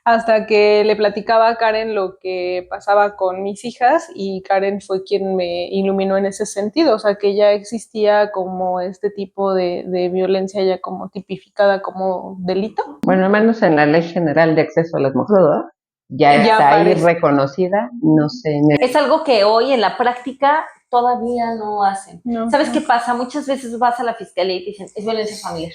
hasta que le platicaba a Karen lo que pasaba con mis hijas y Karen fue quien me iluminó en ese sentido, o sea, que ya existía como este tipo de violencia ya como tipificada como delito. Bueno, al menos en la Ley General de Acceso a las Mujeres, ¿verdad? Ya está ahí aparece. reconocida, no sé. Es algo que hoy en la práctica todavía no hacen. No, ¿Sabes no. qué pasa? Muchas veces vas a la fiscalía y te dicen, es violencia familiar,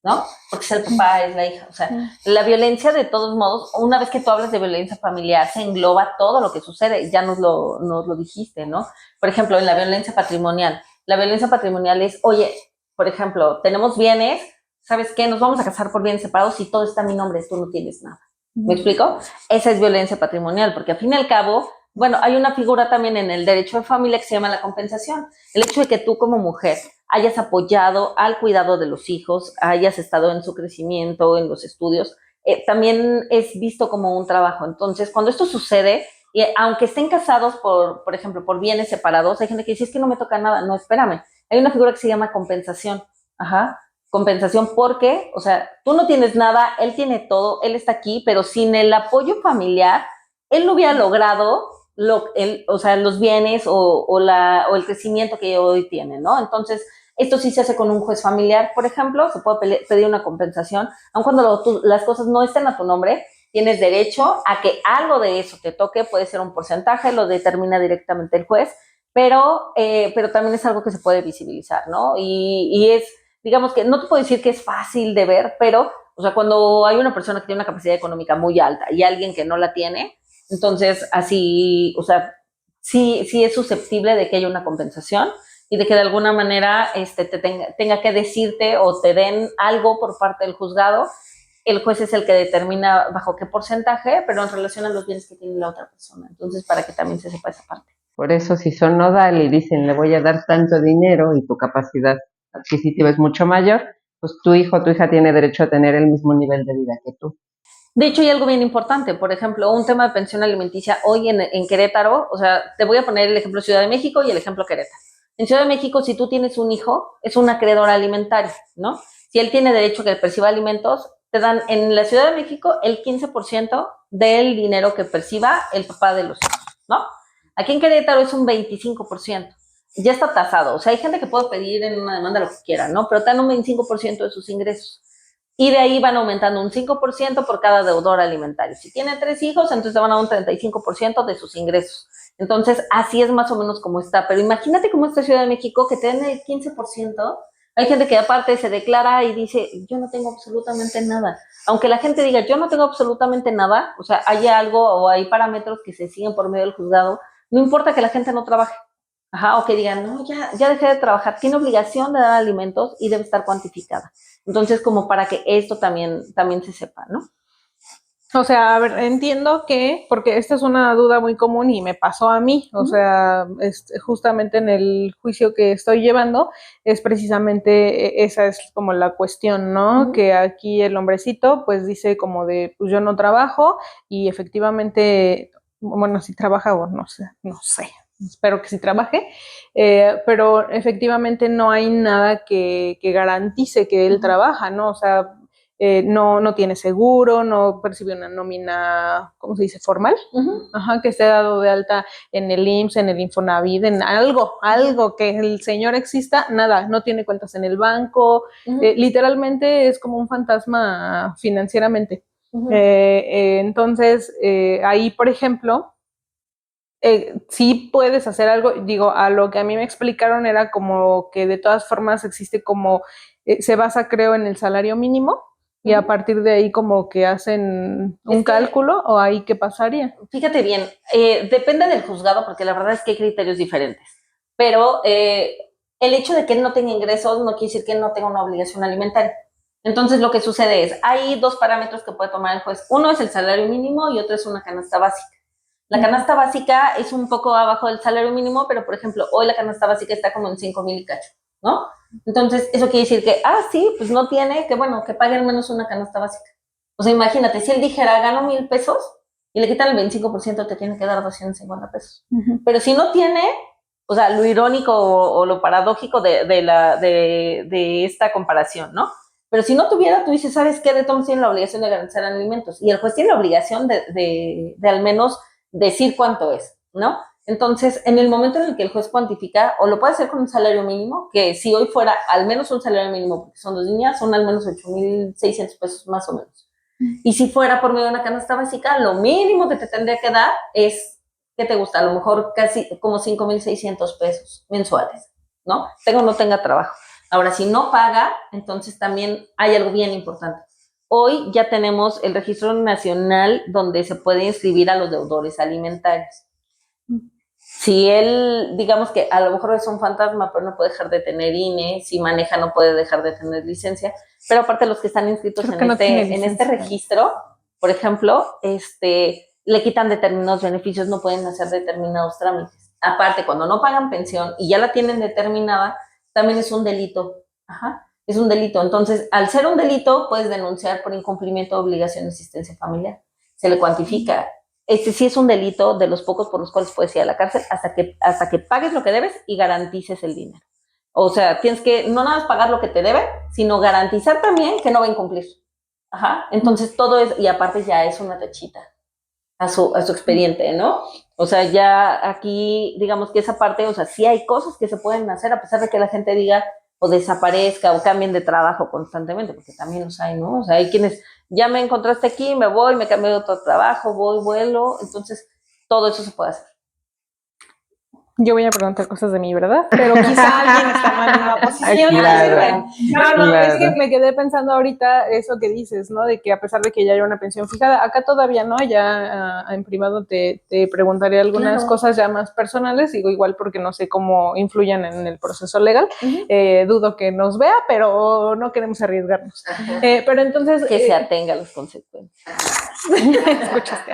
¿no? Porque es el papá, es la hija. O sea, la violencia de todos modos, una vez que tú hablas de violencia familiar, se engloba todo lo que sucede. Ya nos lo dijiste, ¿no? Por ejemplo, en la violencia patrimonial. La violencia patrimonial es, oye, por ejemplo, tenemos bienes, ¿sabes qué? Nos vamos a casar por bienes separados y todo está a mi nombre, tú no tienes nada. ¿Me explico? Esa es violencia patrimonial, porque al fin y al cabo, bueno, hay una figura también en el derecho de familia que se llama la compensación. El hecho de que tú como mujer hayas apoyado al cuidado de los hijos, hayas estado en su crecimiento, en los estudios, también es visto como un trabajo. Entonces, cuando esto sucede, y aunque estén casados por ejemplo, por bienes separados, hay gente que dice, es que no me toca nada. No, espérame. Hay una figura que se llama compensación. Ajá. Compensación porque, o sea, tú no tienes nada, él tiene todo, él está aquí, pero sin el apoyo familiar, él no hubiera logrado o sea, los bienes o el crecimiento que hoy tiene, ¿no? Entonces, esto sí se hace con un juez familiar, por ejemplo, se puede pedir una compensación, aun cuando las cosas no estén a tu nombre, tienes derecho a que algo de eso te toque, puede ser un porcentaje, lo determina directamente el juez, pero también es algo que se puede visibilizar, ¿no? Y es, digamos que no te puedo decir que es fácil de ver, pero, o sea, cuando hay una persona que tiene una capacidad económica muy alta y alguien que no la tiene, entonces así, o sea, sí es susceptible de que haya una compensación y de que de alguna manera tenga que decirte o te den algo por parte del juzgado. El juez es el que determina bajo qué porcentaje, pero en relación a los bienes que tiene la otra persona. Entonces, para que también se sepa esa parte. Por eso, si son nodal y dicen, le voy a dar tanto dinero y tu capacidad adquisitiva es mucho mayor, pues tu hijo o tu hija tiene derecho a tener el mismo nivel de vida que tú. De hecho, hay algo bien importante, por ejemplo, un tema de pensión alimenticia hoy en Querétaro, o sea, te voy a poner el ejemplo Ciudad de México y el ejemplo Querétaro. En Ciudad de México, si tú tienes un hijo, es un acreedor alimentario, ¿no? Si él tiene derecho a que perciba alimentos, te dan en la Ciudad de México el 15% del dinero que perciba el papá de los hijos, ¿no? Aquí en Querétaro es un 25%. Ya está tasado, o sea, hay gente que puede pedir en una demanda lo que quiera, ¿no? Pero te dan un 25% de sus ingresos. Y de ahí van aumentando un 5% por cada deudor alimentario. Si tiene 3 hijos, entonces van a un 35% de sus ingresos. Entonces, así es más o menos como está. Pero imagínate cómo está Ciudad de México, que te den el 15%. Hay gente que aparte se declara y dice, yo no tengo absolutamente nada. Aunque la gente diga, yo no tengo absolutamente nada, o sea, hay algo o hay parámetros que se siguen por medio del juzgado, no importa que la gente no trabaje. Ajá, o que digan, no, ya dejé de trabajar, tiene obligación de dar alimentos y debe estar cuantificada. Entonces, como para que esto también se sepa, ¿no? O sea, a ver, entiendo que, porque esta es una duda muy común y me pasó a mí, o sea, justamente en el juicio que estoy llevando, es precisamente esa es como la cuestión, ¿no? Que aquí el hombrecito pues dice como de, pues yo no trabajo y efectivamente, bueno, si trabaja o no sé, espero que sí trabaje, pero efectivamente no hay nada que garantice que él trabaja, ¿no? O sea, no tiene seguro, no percibe una nómina, ¿cómo se dice? Formal, ajá, que esté dado de alta en el IMSS, en el Infonavit, en algo que el señor exista, nada, no tiene cuentas en el banco, literalmente es como un fantasma financieramente. Entonces, ahí, por ejemplo, sí puedes hacer algo, digo, a lo que a mí me explicaron era como que de todas formas existe como, se basa creo en el salario mínimo y a partir de ahí como que hacen un cálculo o ahí qué pasaría. Fíjate bien, depende del juzgado porque la verdad es que hay criterios diferentes, pero el hecho de que él no tenga ingresos no quiere decir que él no tenga una obligación alimentaria. Entonces lo que sucede es, hay 2 parámetros que puede tomar el juez. Uno es el salario mínimo y otro es una canasta básica. La canasta básica es un poco abajo del salario mínimo, pero por ejemplo, hoy la canasta básica está como en 5,000 y cacho, ¿no? Entonces, eso quiere decir que, sí, pues no tiene, que bueno, que pague al menos una canasta básica. O sea, imagínate, si él dijera, gano 1,000 pesos y le quitan el 25%, te tiene que dar 250 pesos. Pero si no tiene, o sea, lo irónico o lo paradójico de esta comparación, ¿no? Pero si no tuviera, tú dices, ¿sabes qué? De todos tiene la obligación de garantizar alimentos. Y el juez tiene la obligación de al menos decir cuánto es, ¿no? Entonces, en el momento en el que el juez cuantifica, o lo puede hacer con un salario mínimo, que si hoy fuera al menos un salario mínimo, porque son 2 niñas, son al menos 8,600 pesos más o menos. Y si fuera por medio de una canasta básica, lo mínimo que te tendría que dar es, ¿qué te gusta? A lo mejor casi como 5,600 pesos mensuales, ¿no? Tenga o no tenga trabajo. Ahora, si no paga, entonces también hay algo bien importante. Hoy ya tenemos el registro nacional donde se puede inscribir a los deudores alimentarios. Si él, digamos que a lo mejor es un fantasma, pero no puede dejar de tener INE, si maneja no puede dejar de tener licencia, pero aparte los que están inscritos en este registro, por ejemplo, le quitan determinados beneficios, no pueden hacer determinados trámites. Aparte, cuando no pagan pensión y ya la tienen determinada, también es un delito. Ajá, es un delito. Entonces, al ser un delito, puedes denunciar por incumplimiento de obligación de asistencia familiar. Se le cuantifica. Sí es un delito de los pocos por los cuales puedes ir a la cárcel hasta que pagues lo que debes y garantices el dinero. O sea, tienes que no nada más pagar lo que te debe, sino garantizar también que no va a incumplir. Ajá. Entonces todo es, y aparte ya es una tachita a su expediente, ¿no? O sea, ya aquí, digamos que esa parte, o sea, sí hay cosas que se pueden hacer a pesar de que la gente diga o desaparezca o cambien de trabajo constantemente, porque también los hay, ¿no? O sea, hay quienes ya me encontraste aquí, me voy, me cambio de otro trabajo, voy, vuelo, entonces todo eso se puede hacer. Yo voy a preguntar cosas de mí, ¿verdad? Pero quizá alguien está mal en una posición. Claro, No, es que me quedé pensando ahorita eso que dices, ¿no? De que a pesar de que ya hay una pensión fijada, acá todavía no, ya en privado te preguntaré algunas cosas ya más personales, digo igual porque no sé cómo influyan en el proceso legal, dudo que nos vea, pero no queremos arriesgarnos. Pero entonces... Que se atenga a las consecuencias. Escuchaste.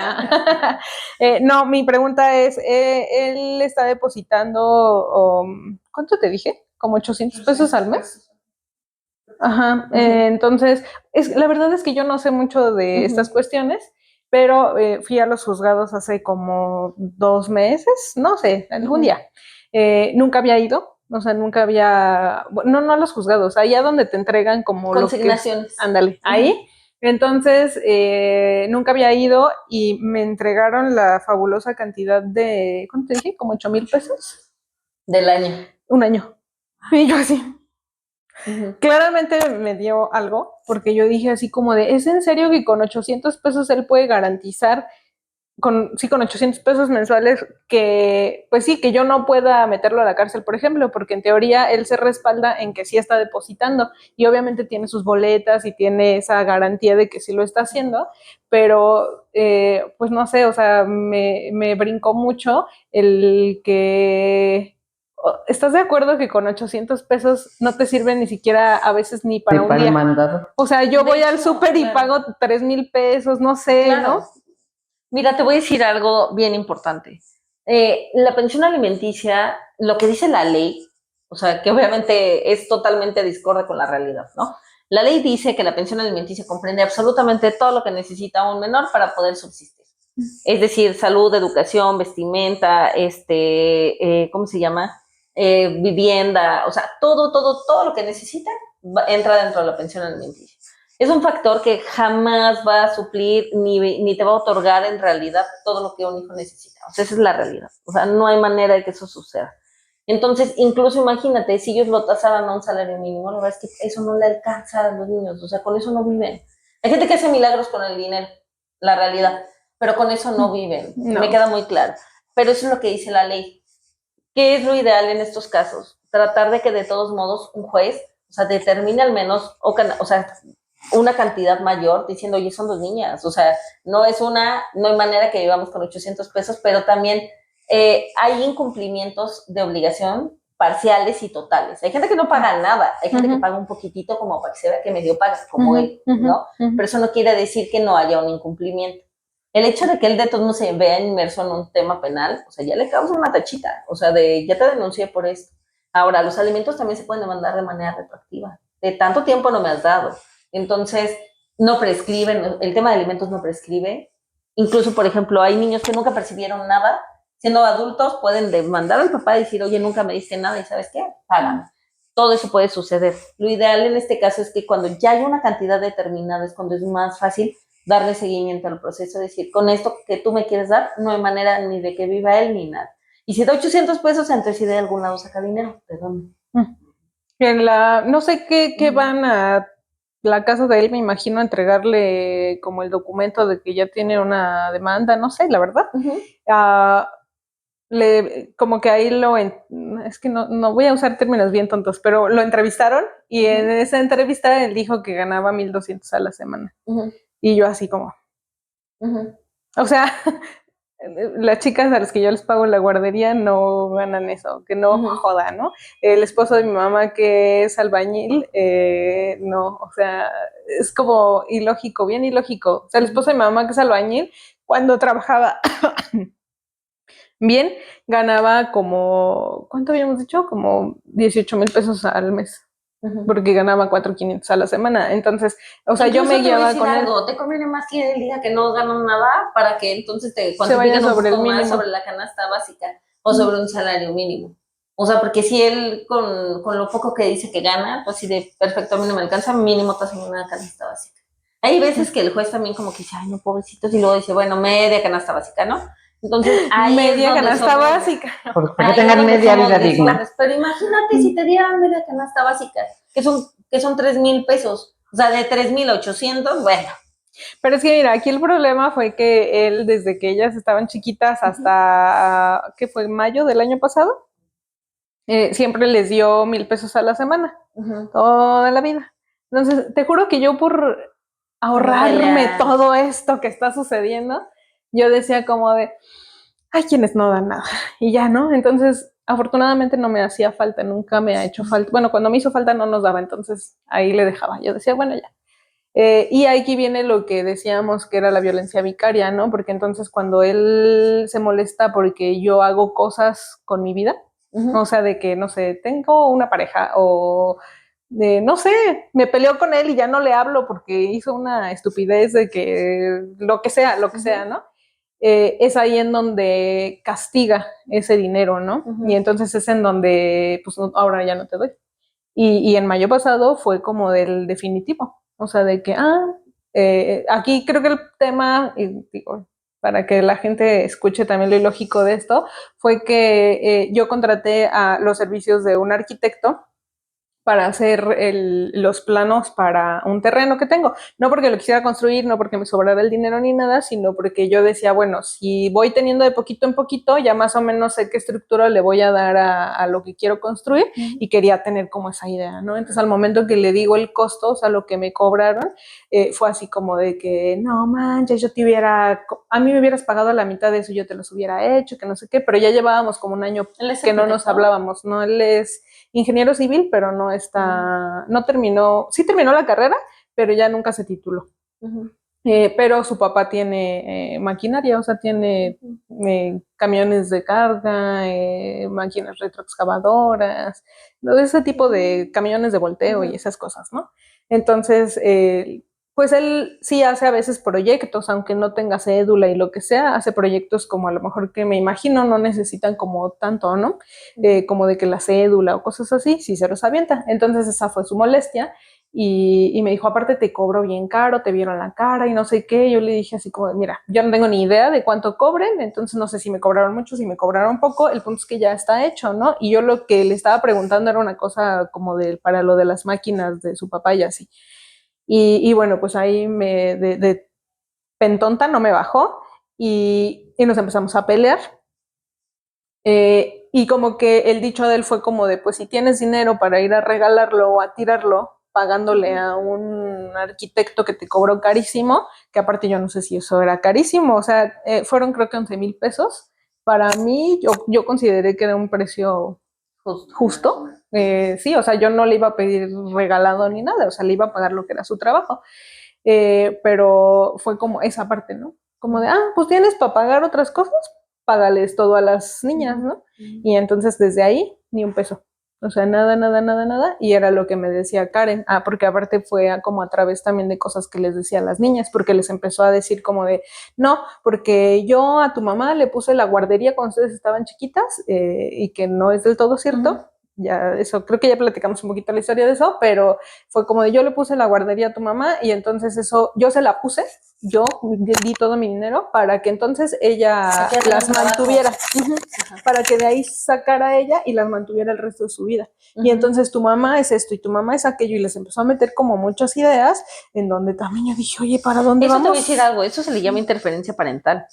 No, mi pregunta es, él está depositando, ¿cuánto te dije? ¿Como 800 pesos al mes? Ajá, entonces, la verdad es que yo no sé mucho de estas cuestiones, pero fui a los juzgados hace como 2 meses, no sé, algún día. Nunca había ido, o sea, nunca había, no a los juzgados, allá donde te entregan como consignaciones. Lo que, ándale, ahí. Entonces, nunca había ido y me entregaron la fabulosa cantidad de, ¿cuánto te dije? ¿Como 8,000 pesos? Del año. Un año. Y yo así. Claramente me dio algo, porque yo dije así como de, ¿es en serio que con 800 pesos él puede garantizar, con 800 pesos mensuales, que, pues sí, que yo no pueda meterlo a la cárcel, por ejemplo? Porque en teoría él se respalda en que sí está depositando y obviamente tiene sus boletas y tiene esa garantía de que sí lo está haciendo, pero pues no sé, o sea, me brincó mucho el que... ¿Estás de acuerdo que con 800 pesos no te sirve ni siquiera a veces ni para un día? Mandado. O sea, yo voy al súper y pago 3,000 pesos, no sé, ¿no? Mira, te voy a decir algo bien importante. La pensión alimenticia, lo que dice la ley, o sea, que obviamente es totalmente discorde con la realidad, ¿no? La ley dice que la pensión alimenticia comprende absolutamente todo lo que necesita un menor para poder subsistir. Es decir, salud, educación, vestimenta, ¿cómo se llama? Vivienda, o sea, todo lo que necesita entra dentro de la pensión alimenticia. Es un factor que jamás va a suplir ni te va a otorgar en realidad todo lo que un hijo necesita. O sea, esa es la realidad. O sea, no hay manera de que eso suceda. Entonces, incluso imagínate, si ellos lo tasaran a un salario mínimo, la verdad es que eso no le alcanza a los niños. O sea, con eso no viven. Hay gente que hace milagros con el dinero, la realidad, pero con eso no viven. No. Me queda muy claro. Pero eso es lo que dice la ley. ¿Qué es lo ideal en estos casos? Tratar de que de todos modos un juez, o sea, determine al menos, o sea, una cantidad mayor diciendo, oye, son 2 niñas, o sea, no hay manera que vivamos con 800 pesos, pero también hay incumplimientos de obligación parciales y totales. Hay gente que no paga nada, hay gente que paga un poquitito como para que se vea que medio paga, como él, ¿no? Pero eso no quiere decir que no haya un incumplimiento. El hecho de que él de todos no se vea inmerso en un tema penal, o sea, ya le causa una tachita, o sea, ya te denuncié por esto. Ahora, los alimentos también se pueden demandar de manera retroactiva. De tanto tiempo no me has dado. Entonces, no prescriben, el tema de alimentos no prescribe. Incluso, por ejemplo, hay niños que nunca percibieron nada, siendo adultos pueden demandar al papá y decir, oye, nunca me diste nada y ¿sabes qué? Págame. Todo eso puede suceder. Lo ideal en este caso es que cuando ya hay una cantidad determinada es cuando es más fácil darle seguimiento al proceso, decir, con esto que tú me quieres dar, no hay manera ni de que viva él ni nada. Y si da 800 pesos, entonces si de algún lado saca dinero, ¿de dónde? No sé qué van a la casa de él, me imagino, a entregarle como el documento de que ya tiene una demanda, no sé, la verdad. Como que ahí es que no voy a usar términos bien tontos, pero lo entrevistaron y en esa entrevista él dijo que ganaba 1,200 a la semana. Y yo así como, o sea, las chicas a las que yo les pago la guardería no ganan eso, que no joda, ¿no? El esposo de mi mamá que es albañil, no, o sea, es como ilógico, bien ilógico. O sea, el esposo de mi mamá que es albañil, cuando trabajaba bien, ganaba como, ¿cuánto habíamos dicho? Como 18,000 pesos al mes. Porque ganaba 4,500 a la semana. Entonces, o sea, incluso yo me guiaba con él. Te conviene más que él diga que no gano nada para que entonces te Se vaya cuantifiquen un sobre el poco más mínimo. sobre la canasta básica o sobre un salario mínimo. O sea, porque si él con lo poco que dice que gana, pues si de perfecto a mí no me alcanza, mínimo te hacen una canasta básica. Hay veces que el juez también como que dice, ay, no, pobrecitos, y luego dice, bueno, media canasta básica, ¿no? Entonces, ahí media es donde canasta básica. Porque tengan media vida digna. Pero imagínate si te dieran media canasta básica, que son 3,000 pesos. O sea, de 3,800, bueno. Pero es que mira, aquí el problema fue que él, desde que ellas estaban chiquitas hasta, ¿qué fue? Mayo del año pasado, siempre les dio 1,000 pesos a la semana, toda la vida. Entonces, te juro que yo por ahorrarme todo esto que está sucediendo, yo decía como de, hay quienes no dan nada. Y ya, ¿no? Entonces, afortunadamente no me hacía falta, nunca me ha hecho falta. Bueno, cuando me hizo falta no nos daba, entonces ahí le dejaba. Yo decía, bueno, ya. Y aquí viene lo que decíamos que era la violencia vicaria, ¿no? Porque entonces cuando él se molesta porque yo hago cosas con mi vida, o sea, de que, no sé, tengo una pareja o no sé, me peleó con él y ya no le hablo porque hizo una estupidez de que lo que sea, ¿no? Es ahí en donde castiga ese dinero, ¿no? Y entonces es en donde, pues ahora ya no te doy. Y en mayo pasado fue como del definitivo, o sea, de que, aquí creo que el tema, digo, para que la gente escuche también lo ilógico de esto, fue que yo contraté a los servicios de un arquitecto para hacer los planos para un terreno que tengo. No porque lo quisiera construir, no porque me sobrara el dinero ni nada, sino porque yo decía, bueno, si voy teniendo de poquito en poquito, ya más o menos sé qué estructura le voy a dar a lo que quiero construir y quería tener como esa idea, ¿no? Entonces al momento que le digo el costo, o sea, lo que me cobraron, fue así como de que, no manches, a mí me hubieras pagado la mitad de eso, yo te los hubiera hecho, que no sé qué, pero ya llevábamos como un año que no nos hablábamos, ¿no? Él es ingeniero civil, pero no terminó, sí terminó la carrera, pero ya nunca se tituló. Pero su papá tiene maquinaria, o sea, tiene camiones de carga, máquinas retroexcavadoras, ese tipo de camiones de volteo y esas cosas, ¿no? Entonces, pues él sí hace a veces proyectos, aunque no tenga cédula y lo que sea, hace proyectos como a lo mejor que me imagino no necesitan como tanto, ¿no? Como de que la cédula o cosas así, sí se los avienta. Entonces esa fue su molestia y me dijo, aparte te cobro bien caro, te vieron la cara y no sé qué. Yo le dije así como, mira, yo no tengo ni idea de cuánto cobren, entonces no sé si me cobraron mucho, si me cobraron poco, el punto es que ya está hecho, ¿no? Y yo lo que le estaba preguntando era una cosa como para lo de las máquinas de su papá y así. Y bueno, pues ahí de pentonta no me bajó y nos empezamos a pelear. Y como que el dicho de él fue como de, pues si tienes dinero para ir a regalarlo o a tirarlo, pagándole a un arquitecto que te cobró carísimo, que aparte yo no sé si eso era carísimo, o sea, fueron creo que 11,000 pesos. Para mí, yo consideré que era un precio justo. Sí, o sea, yo no le iba a pedir regalado ni nada, o sea, le iba a pagar lo que era su trabajo. Pero fue como esa parte, ¿no? Como de, pues tienes para pagar otras cosas, págales todo a las niñas, ¿no? Y entonces desde ahí, ni un peso. O sea, nada, nada, nada, nada. Y era lo que me decía Karen. Porque aparte fue como a través también de cosas que les decía a las niñas, porque les empezó a decir como de, no, porque yo a tu mamá le puse la guardería cuando ustedes estaban chiquitas, y que no es del todo cierto. Ya, eso, creo que ya platicamos un poquito la historia de eso, pero fue como de yo le puse la guardería a tu mamá y entonces eso, yo se la puse, yo di todo mi dinero para que entonces ella las mantuviera, para que de ahí sacara ella y las mantuviera el resto de su vida. Y entonces tu mamá es esto y tu mamá es aquello, y les empezó a meter como muchas ideas en donde también yo dije, oye, ¿para dónde Eso vamos? te voy a decir algo, eso se le llama interferencia parental.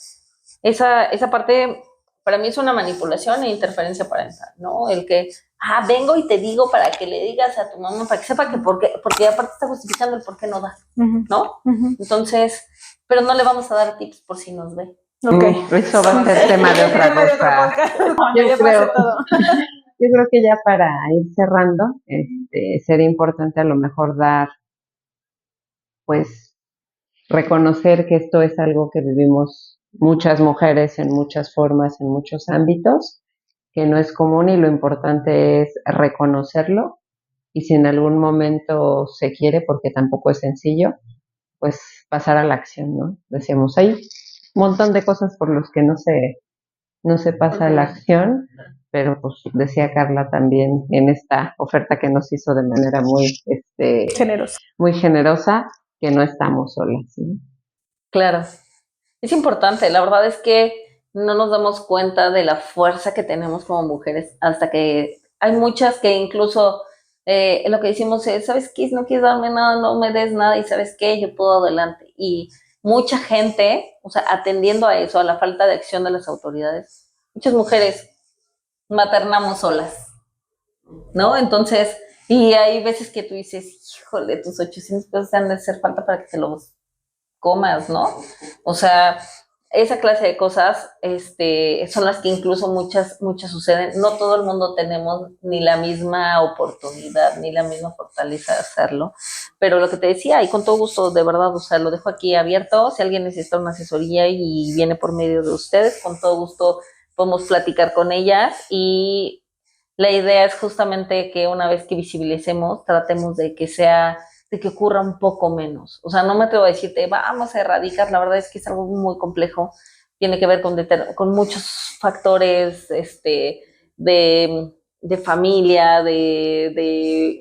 Esa parte para mí es una manipulación e interferencia parental, ¿no? El que, vengo y te digo para que le digas a tu mamá, para que sepa que porque aparte está justificando el por qué no da, ¿no? Entonces, pero no le vamos a dar tips por si nos ve. Okay. Eso va a ser tema de otra cosa. Yo creo que ya para ir cerrando, sería importante a lo mejor dar, pues, reconocer que esto es algo que vivimos muchas mujeres en muchas formas, en muchos ámbitos, que no es común y lo importante es reconocerlo y si en algún momento se quiere, porque tampoco es sencillo, pues pasar a la acción, ¿no? Decíamos, hay un montón de cosas por los que no se pasa a la acción, pero pues decía Carla también en esta oferta que nos hizo de manera muy generosa, que no estamos solas, ¿sí? Claro, es importante, la verdad es que no nos damos cuenta de la fuerza que tenemos como mujeres hasta que hay muchas que incluso lo que decimos es, ¿sabes qué? No quieres darme nada, no me des nada y ¿sabes qué? Yo puedo adelante. Y mucha gente, o sea, atendiendo a eso, a la falta de acción de las autoridades, muchas mujeres maternamos solas, ¿no? Entonces, y hay veces que tú dices, híjole, tus 800 pesos han de hacer falta para que te los comas, ¿no? O sea, esa clase de cosas son las que incluso muchas suceden. No todo el mundo tenemos ni la misma oportunidad, ni la misma fortaleza de hacerlo. Pero lo que te decía, y con todo gusto, de verdad, o sea, lo dejo aquí abierto. Si alguien necesita una asesoría y viene por medio de ustedes, con todo gusto podemos platicar con ellas. Y la idea es justamente que una vez que visibilicemos, tratemos de que ocurra un poco menos. O sea, no me atrevo a decirte, vamos a erradicar, la verdad es que es algo muy complejo, tiene que ver con muchos factores de familia, de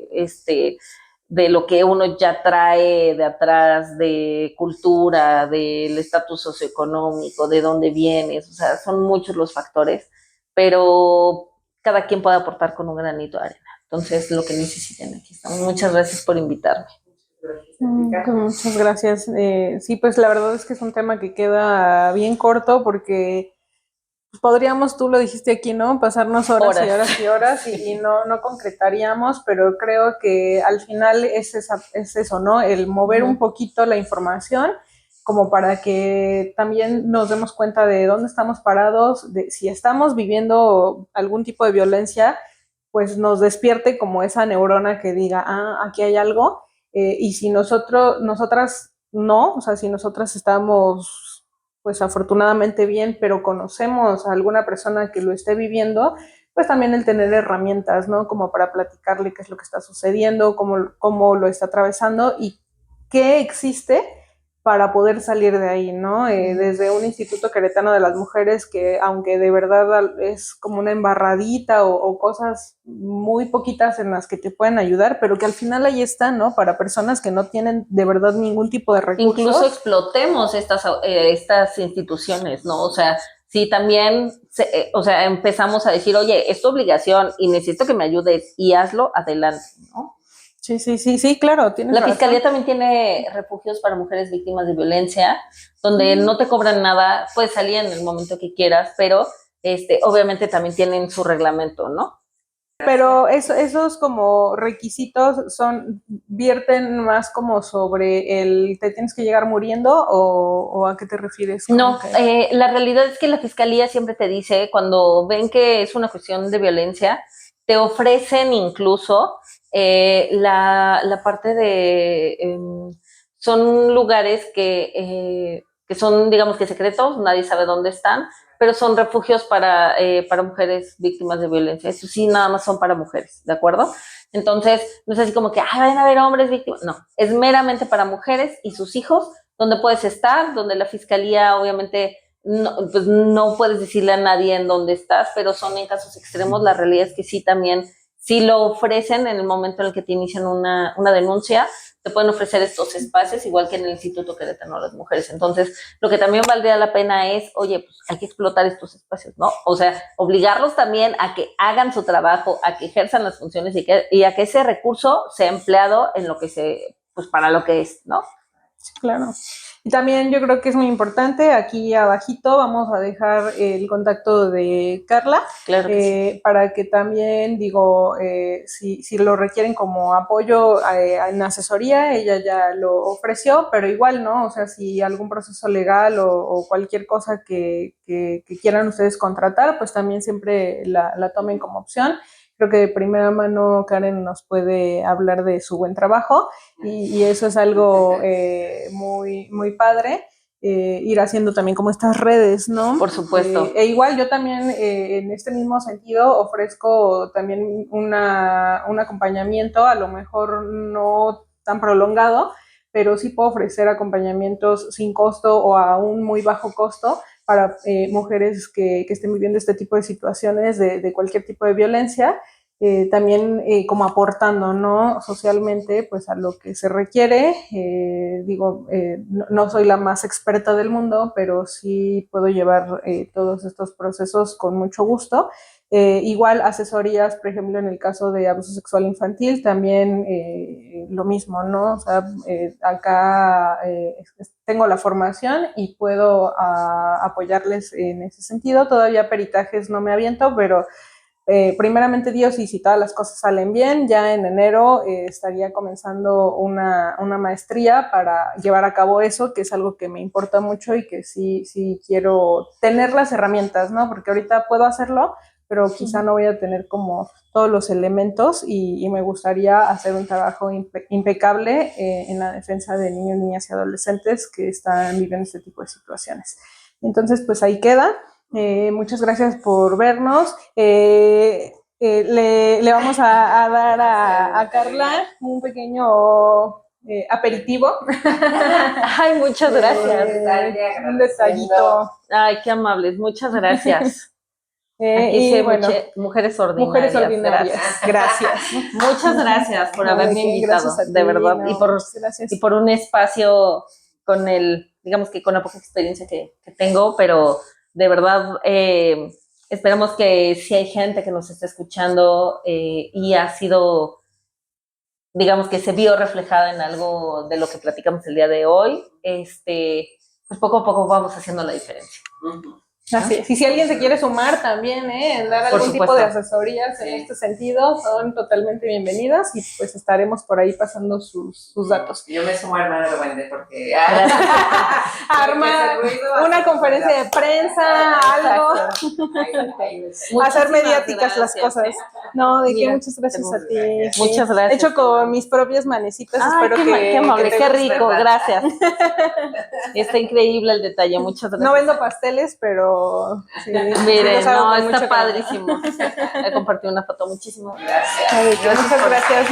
lo que uno ya trae de atrás, de cultura, del estatus socioeconómico, de dónde vienes, o sea, son muchos los factores, pero cada quien puede aportar con un granito de arena. Entonces, lo que necesiten, aquí estamos. Muchas gracias por invitarme. Muchas gracias. Sí, pues la verdad es que es un tema que queda bien corto porque podríamos, tú lo dijiste aquí, ¿no? Pasarnos horas y horas y horas y no concretaríamos, pero creo que al final es eso, ¿no? El mover un poquito la información como para que también nos demos cuenta de dónde estamos parados, de si estamos viviendo algún tipo de violencia, pues nos despierte como esa neurona que diga, aquí hay algo, y si nosotras no, o sea, si nosotras estamos pues afortunadamente bien, pero conocemos a alguna persona que lo esté viviendo, pues también el tener herramientas, ¿no? Como para platicarle qué es lo que está sucediendo, cómo lo está atravesando y qué existe para poder salir de ahí, ¿no? Desde un Instituto Queretano de las Mujeres que, aunque de verdad es como una embarradita o cosas muy poquitas en las que te pueden ayudar, pero que al final ahí están, ¿no? Para personas que no tienen de verdad ningún tipo de recursos. Incluso explotemos estas instituciones, ¿no? O sea, si también, empezamos a decir, oye, es tu obligación y necesito que me ayudes y hazlo, adelante, ¿no? Sí, claro. La Fiscalía también tiene refugios para mujeres víctimas de violencia, donde no te cobran nada, puedes salir en el momento que quieras, pero obviamente también tienen su reglamento, ¿no? Pero esos como requisitos vierten más como sobre te tienes que llegar muriendo o ¿a qué te refieres? No, la realidad es que la Fiscalía siempre te dice, cuando ven que es una cuestión de violencia, te ofrecen incluso la parte de, son lugares que que son, digamos que secretos, nadie sabe dónde están, pero son refugios para mujeres víctimas de violencia. Eso sí, nada más son para mujeres, ¿de acuerdo? Entonces, no es así como que, vayan a haber hombres víctimas. No, es meramente para mujeres y sus hijos, donde puedes estar, donde la fiscalía obviamente no, pues no puedes decirle a nadie en dónde estás, pero son en casos extremos. La realidad es que sí también, sí lo ofrecen en el momento en el que te inician una denuncia, te pueden ofrecer estos espacios, igual que en el Instituto Querétaro a las mujeres. Entonces, lo que también valdría la pena es, oye, pues hay que explotar estos espacios, ¿no? O sea, obligarlos también a que hagan su trabajo, a que ejerzan las funciones y a que ese recurso sea empleado en lo que pues para lo que es, ¿no? Sí, claro. Y también yo creo que es muy importante, aquí abajito vamos a dejar el contacto de Carla, claro que sí. Para que también, digo, si lo requieren como apoyo en asesoría, ella ya lo ofreció, pero igual, ¿no? O sea, si algún proceso legal o cualquier cosa que quieran ustedes contratar, pues también siempre la tomen como opción. Creo que de primera mano Karen nos puede hablar de su buen trabajo y eso es algo muy, muy padre, ir haciendo también como estas redes, ¿no? Por supuesto. E igual yo también en este mismo sentido ofrezco también un acompañamiento, a lo mejor no tan prolongado, pero sí puedo ofrecer acompañamientos sin costo o a un muy bajo costo para mujeres que estén viviendo este tipo de situaciones de cualquier tipo de violencia, también como aportando, ¿no? Socialmente, pues a lo que se requiere. Digo, no soy la más experta del mundo, pero sí puedo llevar todos estos procesos con mucho gusto. Igual asesorías, por ejemplo, en el caso de abuso sexual infantil, también lo mismo, ¿no? O sea, acá tengo la formación y puedo apoyarles en ese sentido. Todavía peritajes no me aviento, pero primeramente Dios, y si todas las cosas salen bien, ya en enero estaría comenzando una maestría para llevar a cabo eso, que es algo que me importa mucho y que sí quiero tener las herramientas, ¿no? Porque ahorita puedo hacerlo, pero quizá no voy a tener como todos los elementos y me gustaría hacer un trabajo impecable en la defensa de niños, niñas y adolescentes que están viviendo este tipo de situaciones. Entonces, pues ahí queda. Muchas gracias por vernos. Le vamos a dar a Carla un pequeño aperitivo. Ay, muchas gracias. Un detallito. Ay, qué amables, muchas gracias. Aquí y bueno, mujeres ordinarias. Mujeres ordinarias. Gracias. Muchas gracias por haberme invitado, de verdad, no, y por un espacio con digamos que con la poca experiencia que tengo, pero de verdad esperamos que si hay gente que nos está escuchando y ha sido, digamos que se vio reflejada en algo de lo que platicamos el día de hoy, pues poco a poco vamos haciendo la diferencia. Así es. Y si alguien se quiere sumar también, en dar algún tipo de asesorías en este sentido, son totalmente bienvenidas y pues estaremos por ahí pasando sus datos. Yo me sumo a Hermana Duende porque armar una conferencia de prensa, algo. Hacer mediáticas las cosas. No, de que muchas gracias a ti. Muchas gracias. Hecho con mis propias manecitas. Espero qué amable, qué rico, gracias. Está increíble el detalle, muchas gracias. No vendo pasteles, pero sí, miren, no, está padrísimo. He compartido una foto, muchísimas gracias. Muchas gracias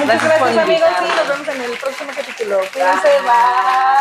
amigos, sí, nos vemos en el próximo capítulo. Cuídense, bye.